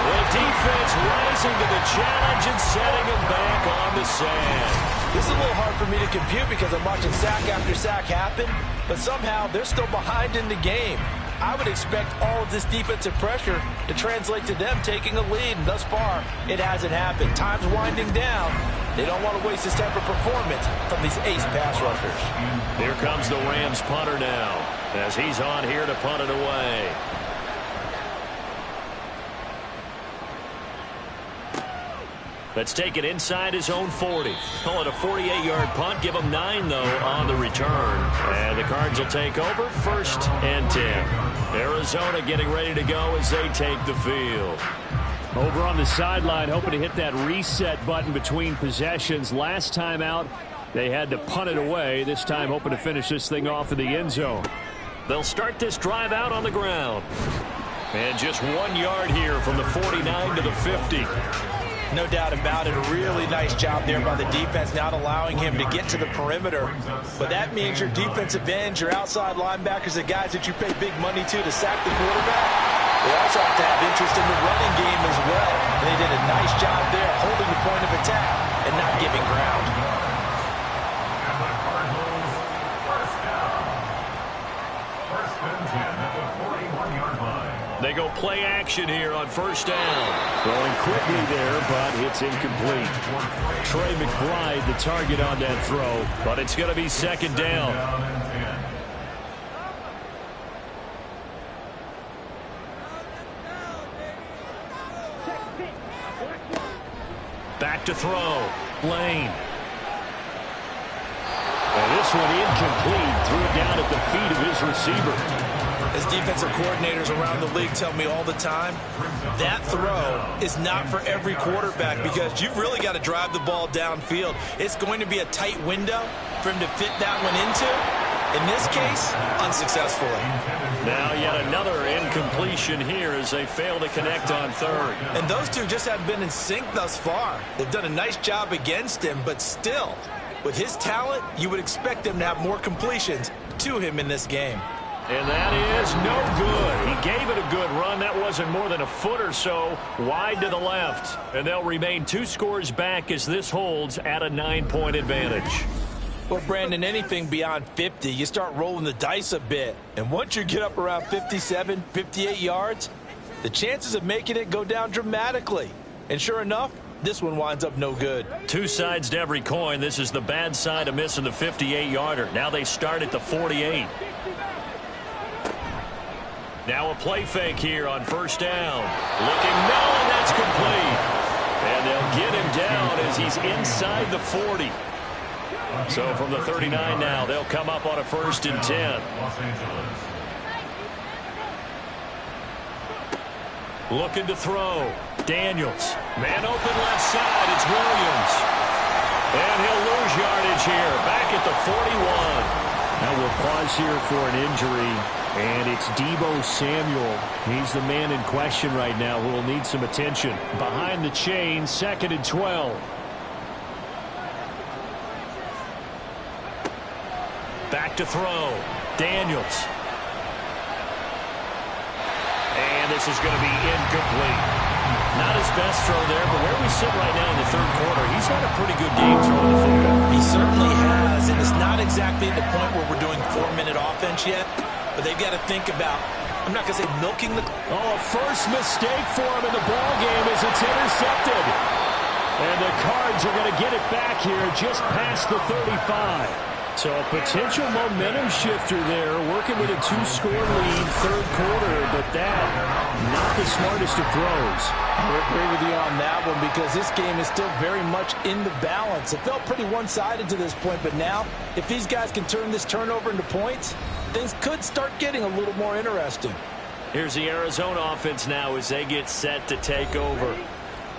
The defense rising to the challenge and setting him back on the sand. This is a little hard for me to compute because I'm watching sack after sack happen, but somehow they're still behind in the game. I would expect all of this defensive pressure to translate to them taking a lead, and thus far, it hasn't happened. Time's winding down. They don't want to waste this type of performance from these ace pass rushers. Here comes the Rams punter now, as he's on here to punt it away. Let's take it inside his own 40. Call it a 48-yard punt. Give him 9, though, on the return. And the Cards will take over 1st and 10. Arizona getting ready to go as they take the field. Over on the sideline, hoping to hit that reset button between possessions. Last time out, they had to punt it away. This time, hoping to finish this thing off in the end zone. They'll start this drive out on the ground. And just 1 yard here from the 49 to the 50. No doubt about it. A really nice job there by the defense, not allowing him to get to the perimeter. But that means your defensive ends, your outside linebackers, the guys that you pay big money to sack the quarterback, they also have to have interest in the running game as well. And they did a nice job there holding the point of attack and not giving ground. And the Cardinals, first down. 1st and 10 at the 41-yard line. They go play action here on 1st down. Throwing quickly there, but it's incomplete. Trey McBride, the target on that throw. But it's going to be 2nd down. Back to throw. Lane. And this one incomplete. Threw it down at the feet of his receiver. As defensive coordinators around the league tell me all the time, that throw is not for every quarterback because you've really got to drive the ball downfield. It's going to be a tight window for him to fit that one into. In this case, unsuccessfully. Now yet another incompletion here as they fail to connect on 3rd. And those two just haven't been in sync thus far. They've done a nice job against him, but still, with his talent, you would expect them to have more completions to him in this game. And that is no good. He gave it a good run. That wasn't more than a foot or so wide to the left. And they'll remain 2 scores back as this holds at a 9-point advantage. Well, Brandon, anything beyond 50, you start rolling the dice a bit. And once you get up around 57, 58 yards, the chances of making it go down dramatically. And sure enough, this one winds up no good. 2 sides to every coin. This is the bad side of missing the 58-yarder. Now they start at the 48. Now a play fake here on 1st down. Looking no, and that's complete. And they'll get him down as he's inside the 40. So from the 39 now, they'll come up on a 1st and 10. Looking to throw. Daniels. Man open left side. It's Williams. And he'll lose yardage here. Back at the 41. Now we'll pause here for an injury. And it's Deebo Samuel. He's the man in question right now who will need some attention. Behind the chain, 2nd and 12. Back to throw. Daniels. And this is going to be incomplete. Not his best throw there, but where we sit right now in the 3rd quarter, he's had a pretty good game throwing the football. He certainly has, and it's not exactly at the point where we're doing 4-minute offense yet. But they've got to think about, I'm not going to say milking the... Oh, a first mistake for him in the ball game as it's intercepted. And the Cards are going to get it back here just past the 35. So a potential momentum shifter there, working with a 2-score lead, 3rd quarter, but that, not the smartest of throws. I agree with you on that one because this game is still very much in the balance. It felt pretty one-sided to this point, but now, if these guys can turn this turnover into points, things could start getting a little more interesting. Here's the Arizona offense now as they get set to take over.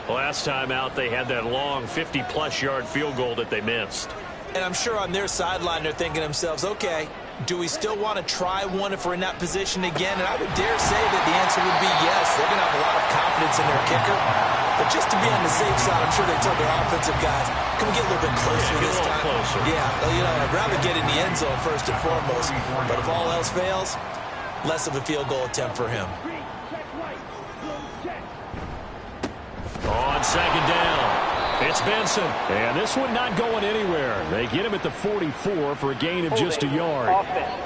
Last time out, they had that long 50-plus yard field goal that they missed. And I'm sure on their sideline they're thinking to themselves, okay, do we still want to try one if we're in that position again? And I would dare say that the answer would be yes. They're going to have a lot of confidence in their kicker. But just to be on the safe side, I'm sure they told their offensive guys, can we get a little bit closer this time? Closer. Yeah, you know, I'd rather get in the end zone first and foremost. But if all else fails, less of a field goal attempt for him. On second down, it's Benson. And this one not going anywhere. They get him at the 44 for a gain of just a yard. Offense.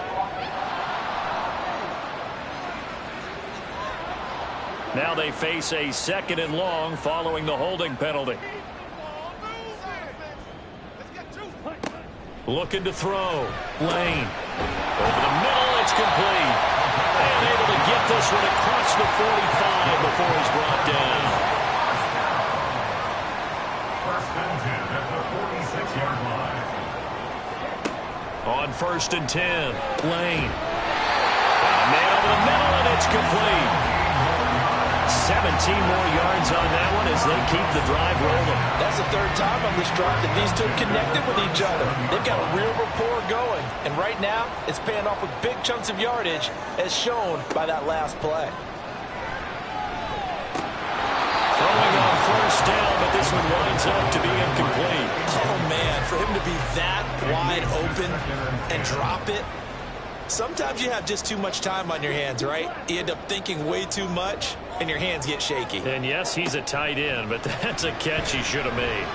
Now they face a 2nd and long following the holding penalty. Looking to throw. Lane. Over the middle, it's complete. And able to get this one across the 45 before he's brought down. First and 10 at the 46-yard line. On 1st and 10, Lane. Got a man over the middle, and it's complete. 17 more yards on that one as they keep the drive rolling. That's the 3rd time on this drive that these two have connected with each other. They've got a real rapport going, and right now it's paying off with big chunks of yardage as shown by that last play. Throwing on 1st down, but this one winds up to be incomplete. Oh, man, for him to be that wide open and drop it. Sometimes you have just too much time on your hands, right? You end up thinking way too much, and your hands get shaky. And yes, he's a tight end, but that's a catch he should have made.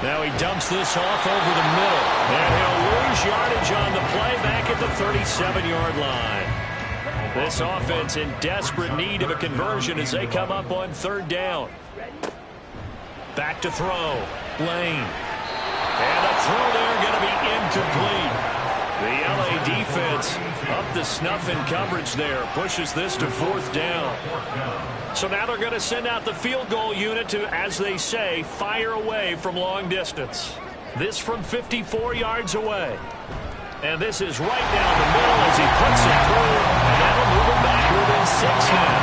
Now he dumps this off over the middle, and he'll lose yardage on the play back at the 37-yard line. This offense in desperate need of a conversion as they come up on 3rd down. Back to throw. Lane. And the throw there going to be incomplete. The LA defense up the snuff in coverage there. Pushes this to 4th down. So now they're going to send out the field goal unit to, as they say, fire away from long distance. This from 54 yards away. And this is right down the middle as he puts it through. And that'll move him back within 6 now.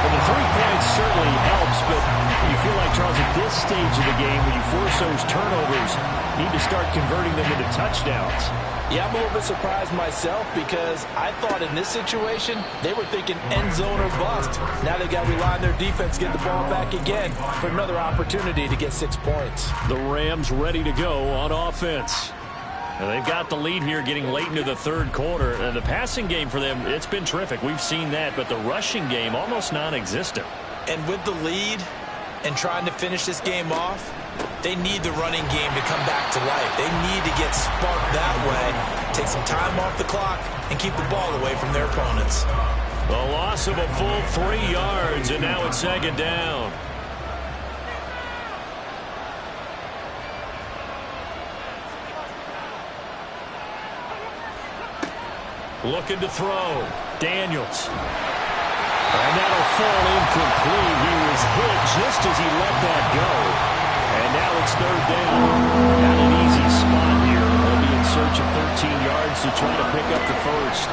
Well, the 3 points certainly helps, but you feel like, Charles, at this stage of the game, when you force those turnovers, you need to start converting them into touchdowns. Yeah, I'm a little bit surprised myself because I thought in this situation they were thinking end zone or bust. Now they got to rely on their defense to get the ball back again for another opportunity to get 6 points. The Rams ready to go on offense. And they've got the lead here getting late into the 3rd quarter. And the passing game for them, it's been terrific. We've seen that, but the rushing game almost non-existent. And with the lead and trying to finish this game off, they need the running game to come back to life. They need to get sparked that way, take some time off the clock, and keep the ball away from their opponents. A loss of a full 3 yards, and now it's 2nd down. Looking to throw. Daniels. And that'll fall incomplete. He was hit just as he let that go. And now it's 3rd down. Not an easy spot here. They'll be in search of 13 yards to try to pick up the 1st.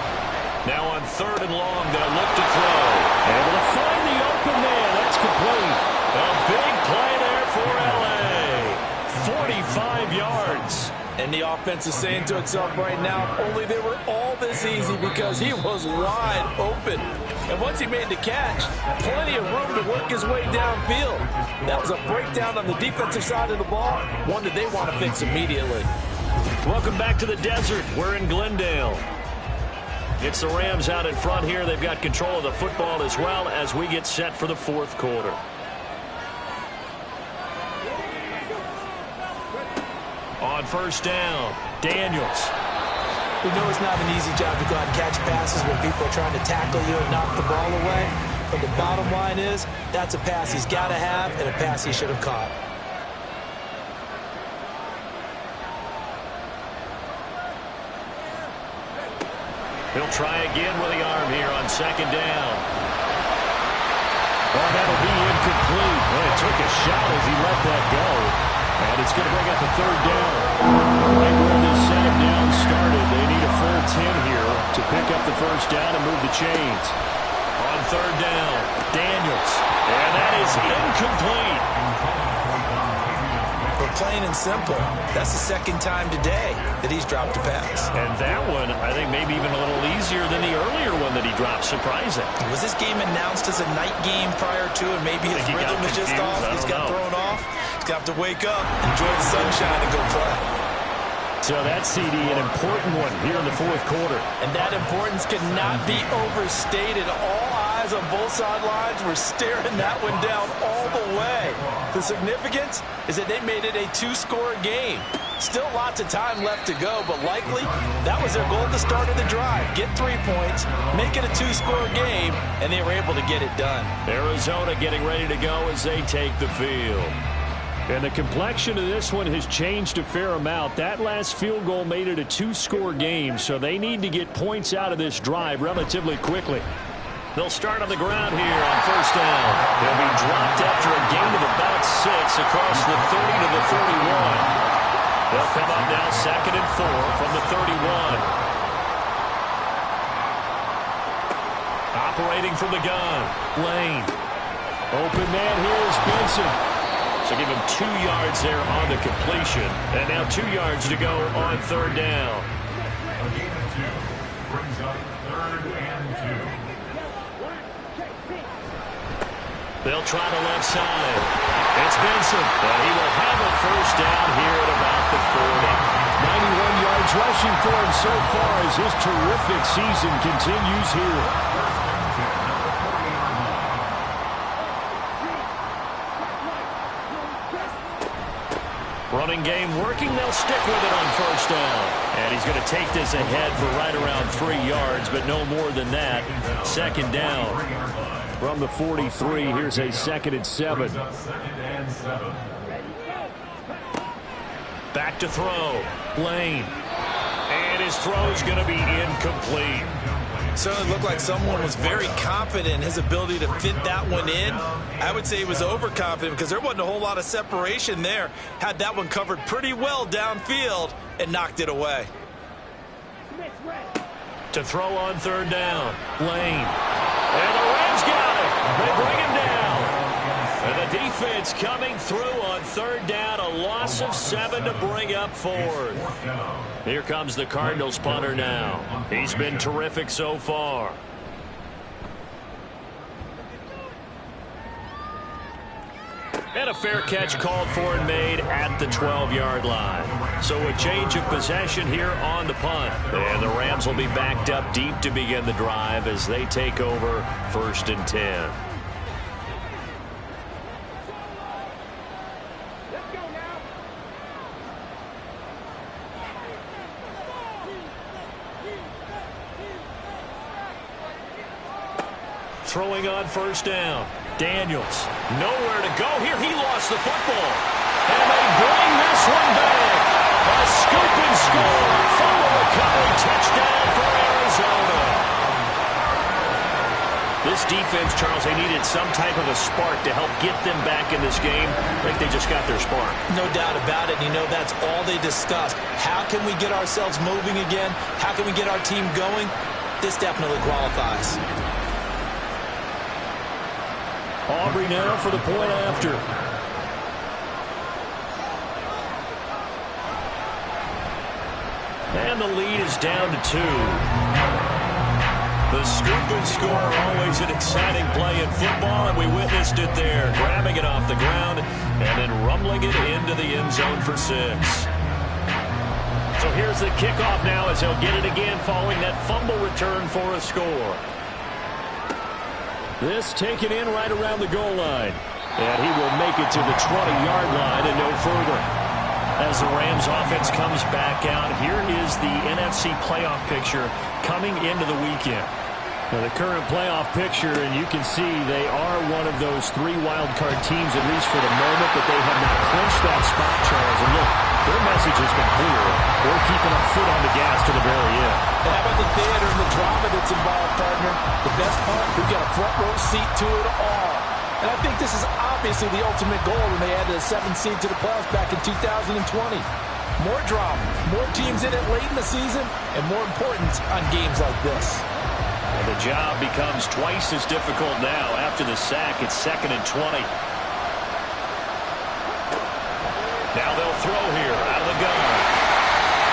Now on 3rd and long, they'll look to throw. Able to find the open man. That's complete. A big play there for L.A. 45 yards. And the offense is saying to itself right now, only they were all this easy because he was wide open. And once he made the catch, plenty of room to work his way downfield. That was a breakdown on the defensive side of the ball, one that they want to fix immediately. Welcome back to the desert. We're in Glendale. It's the Rams out in front here. They've got control of the football as well as we get set for the 4th quarter. On 1st down, Daniels. We know it's not an easy job to go out and catch passes when people are trying to tackle you and knock the ball away. But the bottom line is, that's a pass he's got to have and a pass he should have caught. He'll try again with the arm here on 2nd down. Well, that'll be incomplete. Well, it took a shot as he let that go. And it's going to bring up the 3rd down. Right where this 2nd down started, they need a full 10 here to pick up the 1st down and move the chains. On 3rd down, Daniels. And that is incomplete. But plain and simple, that's the 2nd time today that he's dropped a pass. And that one, I think, maybe even a little easier than the earlier one that he dropped. Surprising. Was this game announced as a night game prior to it? Maybe his rhythm was just off. He's got thrown off. He's got to wake up, enjoy the sunshine, and go play. So that CD, an important one here in the fourth quarter. And that importance cannot be overstated. All eyes on both sidelines were staring that one down all the way. The significance is that they made it a two-score game. Still lots of time left to go, but likely that was their goal at the start of the drive. Get 3 points, make it a two-score game, and they were able to get it done. Arizona getting ready to go as they take the field. And the complexion of this one has changed a fair amount. That last field goal made it a two-score game, so they need to get points out of this drive relatively quickly. They'll start on the ground here on first down. They'll be dropped after a gain of about 6 across the 30 to the 31. They'll come up now 2nd and 4 from the 31. Operating from the gun, Lane. Open man here is Benson. So give him 2 yards there on the completion. And now 2 yards to go on third down. A gain of 2 brings up 3rd and 2. They'll try the left side. It's Benson. And he will have a first down here at about the 40. 91 yards rushing for him so far as his terrific season continues here. Running game working. They'll stick with it on first down. And he's going to take this ahead for right around 3 yards, but no more than that. Second down. From the 43, here's a 2nd and 7. Back to throw. Lane. And his throw's going to be incomplete. Certainly looked like someone was very confident in his ability to fit that one in. I would say he was overconfident because there wasn't a whole lot of separation there. Had that one covered pretty well downfield and knocked it away. To throw on third down, Lane. And the Rams got it. They bring him down. And the defense coming through on third down. A loss of 7 to bring up 4th. Here comes the Cardinals punter now. He's been terrific so far. And a fair catch called for and made at the 12-yard line. So a change of possession here on the punt. And the Rams will be backed up deep to begin the drive as they take over 1st and 10. Throwing on first down. Daniels, nowhere to go here. He lost the football. And they bring this one back. A scoop and score. Fumble recovery. Touchdown for Arizona. This defense, Charles, they needed some type of a spark to help get them back in this game. I think they just got their spark. No doubt about it. You know, that's all they discussed. How can we get ourselves moving again? How can we get our team going? This definitely qualifies. Aubrey now for the point after. And the lead is down to 2. The scoop and score, always an exciting play in football, and we witnessed it there. Grabbing it off the ground and then rumbling it into the end zone for 6. So here's the kickoff now as he'll get it again following that fumble return for a score. This taken in right around the goal line. And he will make it to the 20-yard line and no further. As the Rams offense comes back out, here is the NFC playoff picture coming into the weekend. Now the current playoff picture, and you can see they are one of those 3 wild card teams, at least for the moment, but they have not clinched that spot, Charles. And look, their message has been clear. They're keeping a foot on the gas to the very end. And how about the theater and the drama that's involved, partner? The best part, we've got a front row seat to it all. And I think this is obviously the ultimate goal when they added a 7th seed to the playoffs back in 2020. More drama, more teams in it late in the season, and more importance on games like this. And the job becomes twice as difficult now after the sack. It's 2nd and 20. Now they'll throw here out of the gun.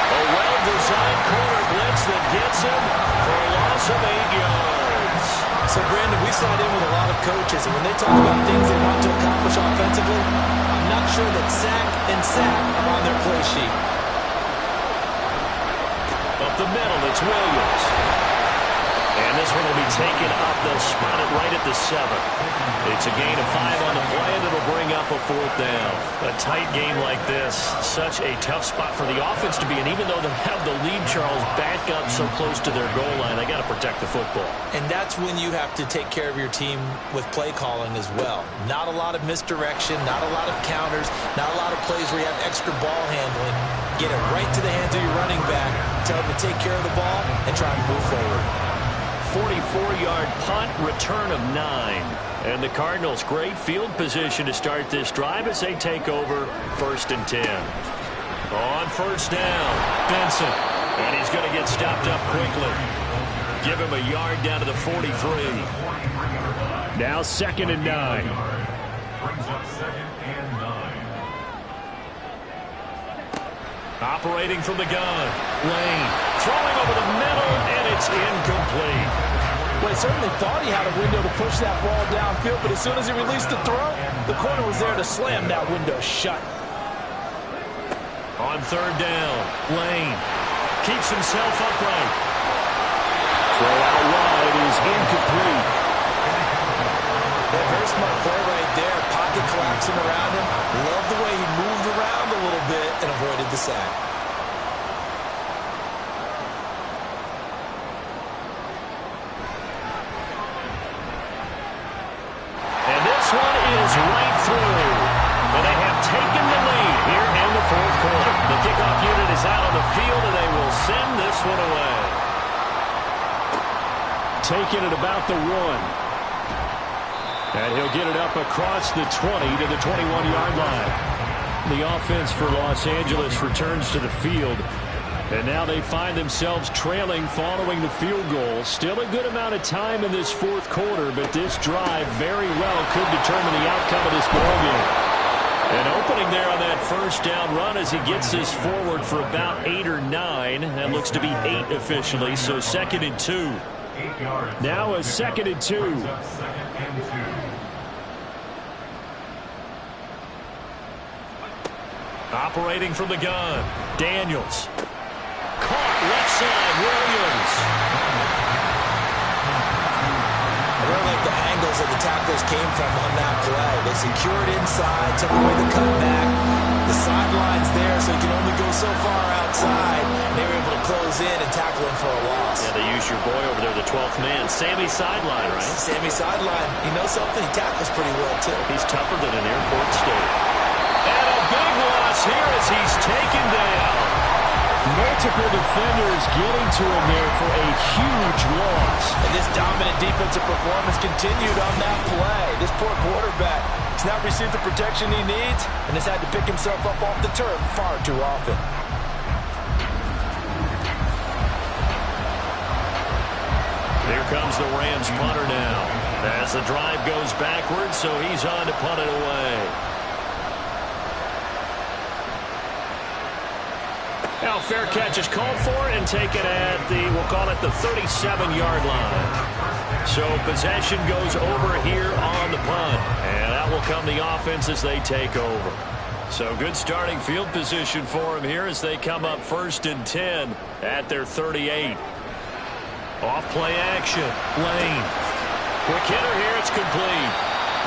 A well-designed corner blitz that gets him for a loss of 8 yards. So, Brandon, we sat in with a lot of coaches, and when they talk about things they want to accomplish offensively, I'm not sure that sack and sack are on their play sheet. Up the middle, it's Williams. And this one will be taken up. They'll spot it right at the 7. It's a gain of 5 on the play, and it'll bring up a 4th down. A tight game like this, such a tough spot for the offense to be in. Even though they have the lead, Charles, back up so close to their goal line, they got to protect the football. And that's when you have to take care of your team with play calling as well. Not a lot of misdirection, not a lot of counters, not a lot of plays where you have extra ball handling. Get it right to the hands of your running back, tell him to take care of the ball, and try and move forward. 44-yard punt, return of 9. And the Cardinals, great field position to start this drive as they take over 1st and 10. On 1st down, Benson. And he's going to get stopped up quickly. Give him a yard down to the 43. Now 2nd and 9. Brings up 2nd and 9. Operating from the gun, Lane. Throwing over the middle, and it's incomplete. Well, he certainly thought he had a window to push that ball downfield, but as soon as he released the throw, the corner was there to slam that window shut. On 3rd down, Lane keeps himself upright. Throw out wide is incomplete. Yeah, very smart play right there. Pocket collapsing around him. Love the way he moved around a little bit and avoided the sack. And this one is right through. And they have taken the lead here in the 4th quarter. The kickoff unit is out on the field, and they will send this one away. Taking it about the 1. And he'll get it up across the 20 to the 21-yard line. The offense for Los Angeles returns to the field. And now they find themselves trailing following the field goal. Still a good amount of time in this 4th quarter, but this drive very well could determine the outcome of this ballgame. And opening there on that 1st down run as he gets this forward for about 8 or 9. That looks to be 8 officially, so 2nd and 2. Now a 2nd and 2. Operating from the gun, Daniels. Caught left side, Williams. I really like the angles that the tacklers came from on that play. They secured inside, took away the cutback. The sideline's there, so he can only go so far outside. They were able to close in and tackle him for a loss. Yeah, they used your boy over there, the 12th man. Sammy sideline, right? Sammy sideline. You know something? He tackles pretty well, too. He's tougher than an airport state. And a big loss here as he's taken down. Multiple defenders getting to him there for a huge loss. And this dominant defensive performance continued on that play. This poor quarterback has not received the protection he needs and has had to pick himself up off the turf far too often. Here comes the Rams punter now. As the drive goes backwards, so he's on to punt it away. Now fair catch is called for and taken at the, we'll call it the 37-yard line. So possession goes over here on the punt. And that will come the offense as they take over. So good starting field position for them here as they come up 1st and 10 at their 38. Off play action, Lane. Quick hitter here, it's complete.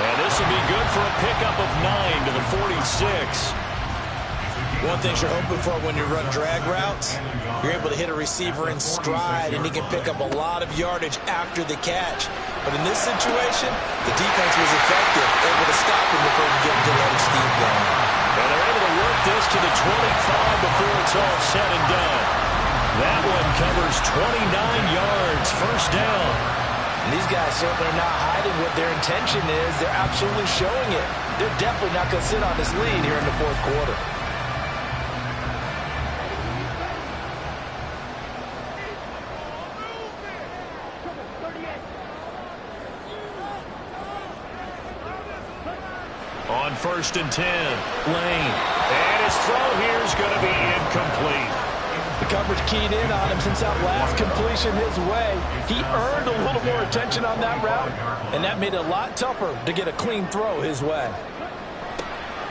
And this will be good for a pickup of 9 to the 46. One thing you're hoping for when you run drag routes, you're able to hit a receiver in stride and he can pick up a lot of yardage after the catch. But in this situation, the defense was effective, able to stop him before he could get into the steam going. And they're able to work this to the 25 before it's all said and done. That one covers 29 yards, 1st down. And these guys certainly are not hiding what their intention is. They're absolutely showing it. They're definitely not going to sit on this lead here in the 4th quarter. On 1st and 10, Lane. And his throw here is going to be incomplete. The coverage keyed in on him since that last completion his way. He earned a little more attention on that route, and that made it a lot tougher to get a clean throw his way.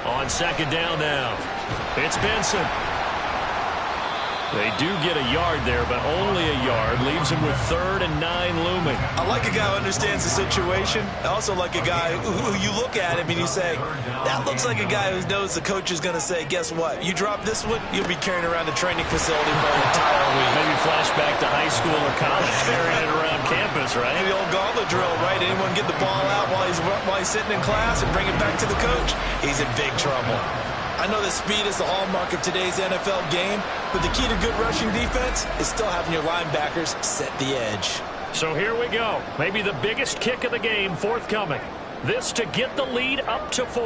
On 2nd down now, it's Benson. They do get a yard there, but only a yard. Leaves him with 3rd and 9 looming. I like a guy who understands the situation. I also like a guy who you look at him and you say, that looks like a guy who knows the coach is going to say, guess what? You drop this one, you'll be carrying around the training facility for an entire week. Maybe flashback to high school or college, carrying it around campus, right? The old gauntlet drill, right? Anyone get the ball out while he's sitting in class and bring it back to the coach? He's in big trouble. I know that speed is the hallmark of today's NFL game, but the key to good rushing defense is still having your linebackers set the edge. So here we go. Maybe the biggest kick of the game forthcoming. This to get the lead up to 4.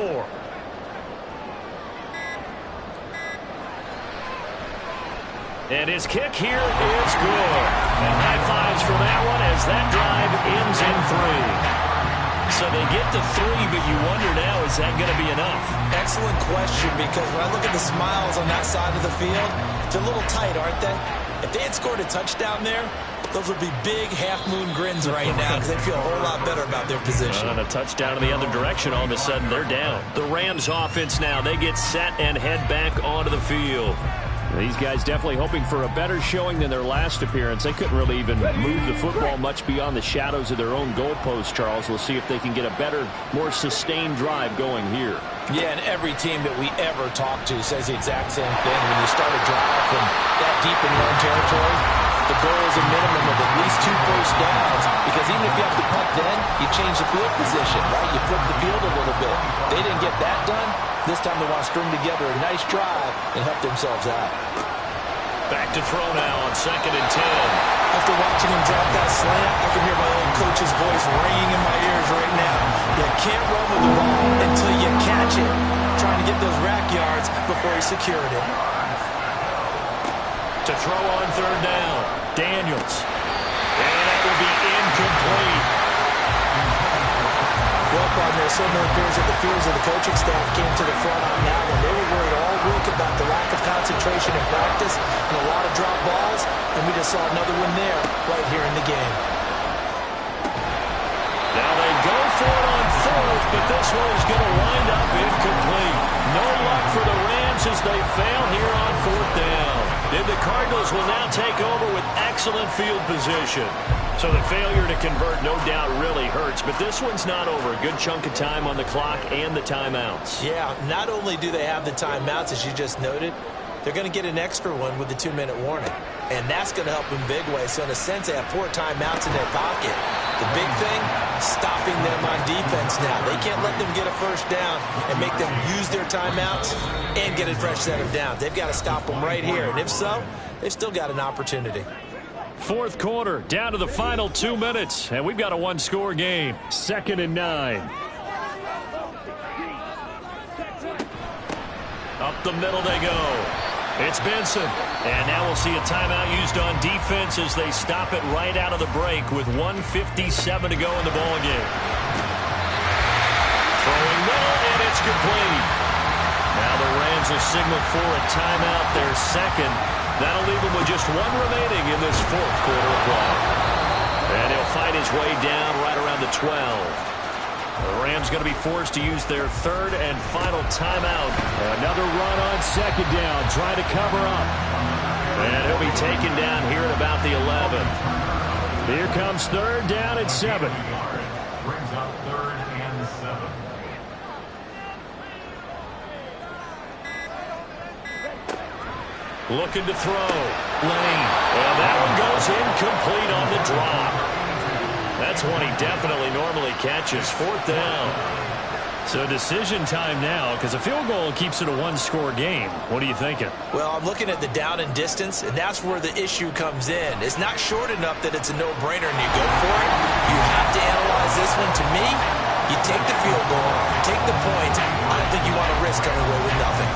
And his kick here is good. And high fives for that one as that drive ends in 3. So they get to 3, but you wonder now, is that going to be enough? Excellent question, because when I look at the smiles on that side of the field, they're a little tight, aren't they? If they had scored a touchdown there, those would be big half-moon grins right now because they feel a whole lot better about their position. On a touchdown in the other direction, all of a sudden they're down. The Rams offense now, they get set and head back onto the field. These guys definitely hoping for a better showing than their last appearance. They couldn't really even move the football much beyond the shadows of their own goalpost, Charles. We'll see if they can get a better, more sustained drive going here. Yeah, and every team that we ever talk to says the exact same thing. When you start a drive from that deep in your own territory, the goal is a minimum of at least 2 first downs, because even if you have to punt then, you change the field position, right? You flip the field a little bit. They didn't get that done. This time they want to string together a nice drive and help themselves out. Back to throw now on 2nd and 10. After watching him drop that slant, I can hear my old coach's voice ringing in my ears right now. You can't run with the ball until you catch it. Trying to get those rack yards before he secured it. To throw on 3rd down, Daniels. And that will be incomplete. Well, partner, it certainly appears that the fears of the coaching staff came to the front on that one. They were worried all week about the lack of concentration in practice and a lot of drop balls, and we just saw another one there right here in the game. Now they go for it on 4th, but this one is going to wind up incomplete. No luck for the Rams as they fail here on 4th down. And the Cardinals will now take over with excellent field position. So the failure to convert no doubt really hurts, but this one's not over. A good chunk of time on the clock and the timeouts. Yeah, not only do they have the timeouts, as you just noted, they're going to get an extra one with the 2-minute warning. And that's going to help in big ways. So in a sense, they have 4 timeouts in their pocket. The big thing, stopping them on defense now. They can't let them get a first down and make them use their timeouts and get a fresh set of downs. They've got to stop them right here. And if so, they've still got an opportunity. 4th quarter, down to the final 2 minutes, and we've got a 1-score game. 2nd and 9. Up the middle they go. It's Benson. And now we'll see a timeout used on defense as they stop it right out of the break with 1:57 to go in the ballgame. Throwing middle, and it's complete. Now the Rams will signal for a timeout, their second. That'll leave him with just 1 remaining in this 4th quarter of play. And he'll fight his way down right around the 12. The Rams going to be forced to use their 3rd and final timeout. Another run on 2nd down, trying to cover up. And he'll be taken down here at about the 11. Here comes 3rd down at 7. Brings up 3rd and 7. Looking to throw. Lane. Well, that one goes incomplete on the drop. That's one he definitely normally catches. 4th down. So decision time now, because a field goal keeps it a 1-score game. What are you thinking? Well, I'm looking at the down and distance, and that's where the issue comes in. It's not short enough that it's a no-brainer and you go for it. You have to analyze this one. To me, you take the field goal, take the points. I don't think you want to risk coming away with nothing.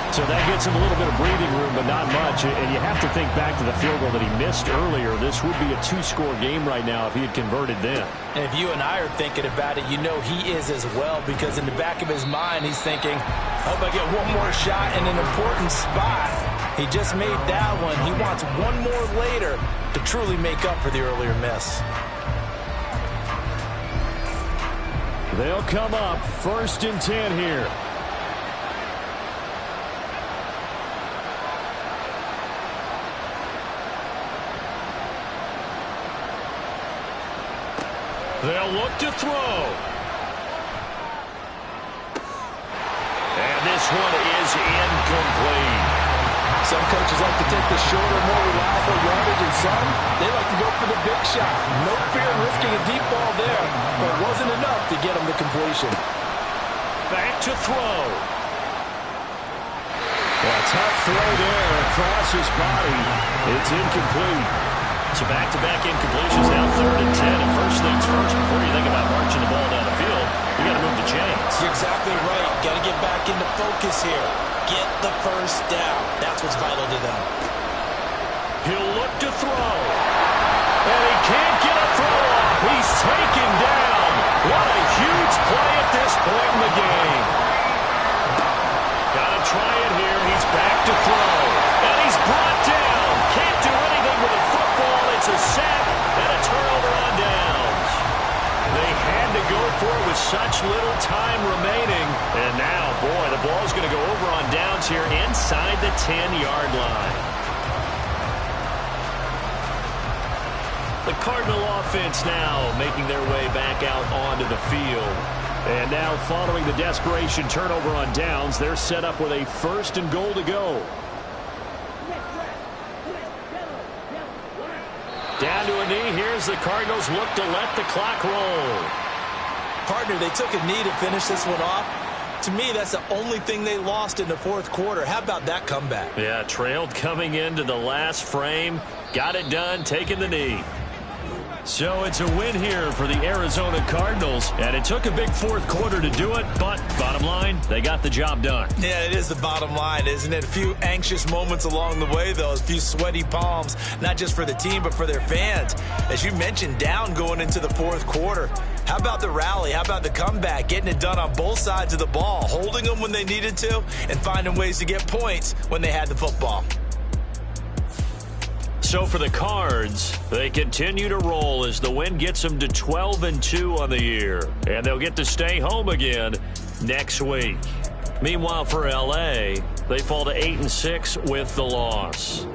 So that gets him a little bit of breathing room, but not much. And you have to think back to the field goal that he missed earlier. This would be a 2-score game right now if he had converted then. And if you and I are thinking about it, you know he is as well, because in the back of his mind, he's thinking, I hope I get one more shot in an important spot. He just made that one. He wants one more later to truly make up for the earlier miss. They'll come up 1st and 10 here. They'll look to throw. And this one is incomplete. Some coaches like to take the shorter, more reliable yardage, and some, they like to go for the big shot. No fear in risking a deep ball there, but it wasn't enough to get them to completion. Back to throw. A tough throw there across his body. It's incomplete. So back-to-back incompletions, now 3rd and 10. And first things first, before you think about marching the ball down the field, you got to move the chains. You're exactly right. Got to get back into focus here. Get the first down. That's what's vital to them. He'll look to throw. And he can't get a throw off. He's taken down. What a huge play at this point in the game. Got to try it here. He's back to throw. And he's brought down. Can't do anything with a football. It's a sack and a turnover on downs. They had to go for it with such little time remaining. And now, boy, the ball's going to go over on downs here inside the 10-yard line. The Cardinal offense now making their way back out onto the field. And now following the desperation turnover on downs, they're set up with a 1st and goal to go. Down to a knee. Here's the Cardinals look to let the clock roll. Partner, they took a knee to finish this one off. To me, that's the only thing they lost in the 4th quarter. How about that comeback? Yeah, trailed coming into the last frame. Got it done, taking the knee. So it's a win here for the Arizona Cardinals, and it took a big 4th quarter to do it, but bottom line, they got the job done. Yeah, it is the bottom line, isn't it? A few anxious moments along the way, though, a few sweaty palms, not just for the team, but for their fans. As you mentioned, down going into the 4th quarter. How about the rally? How about the comeback? Getting it done on both sides of the ball, holding them when they needed to, and finding ways to get points when they had the football. So for the Cards, they continue to roll as the win gets them to 12-2 on the year. And they'll get to stay home again next week. Meanwhile, for L.A., they fall to 8-6 with the loss.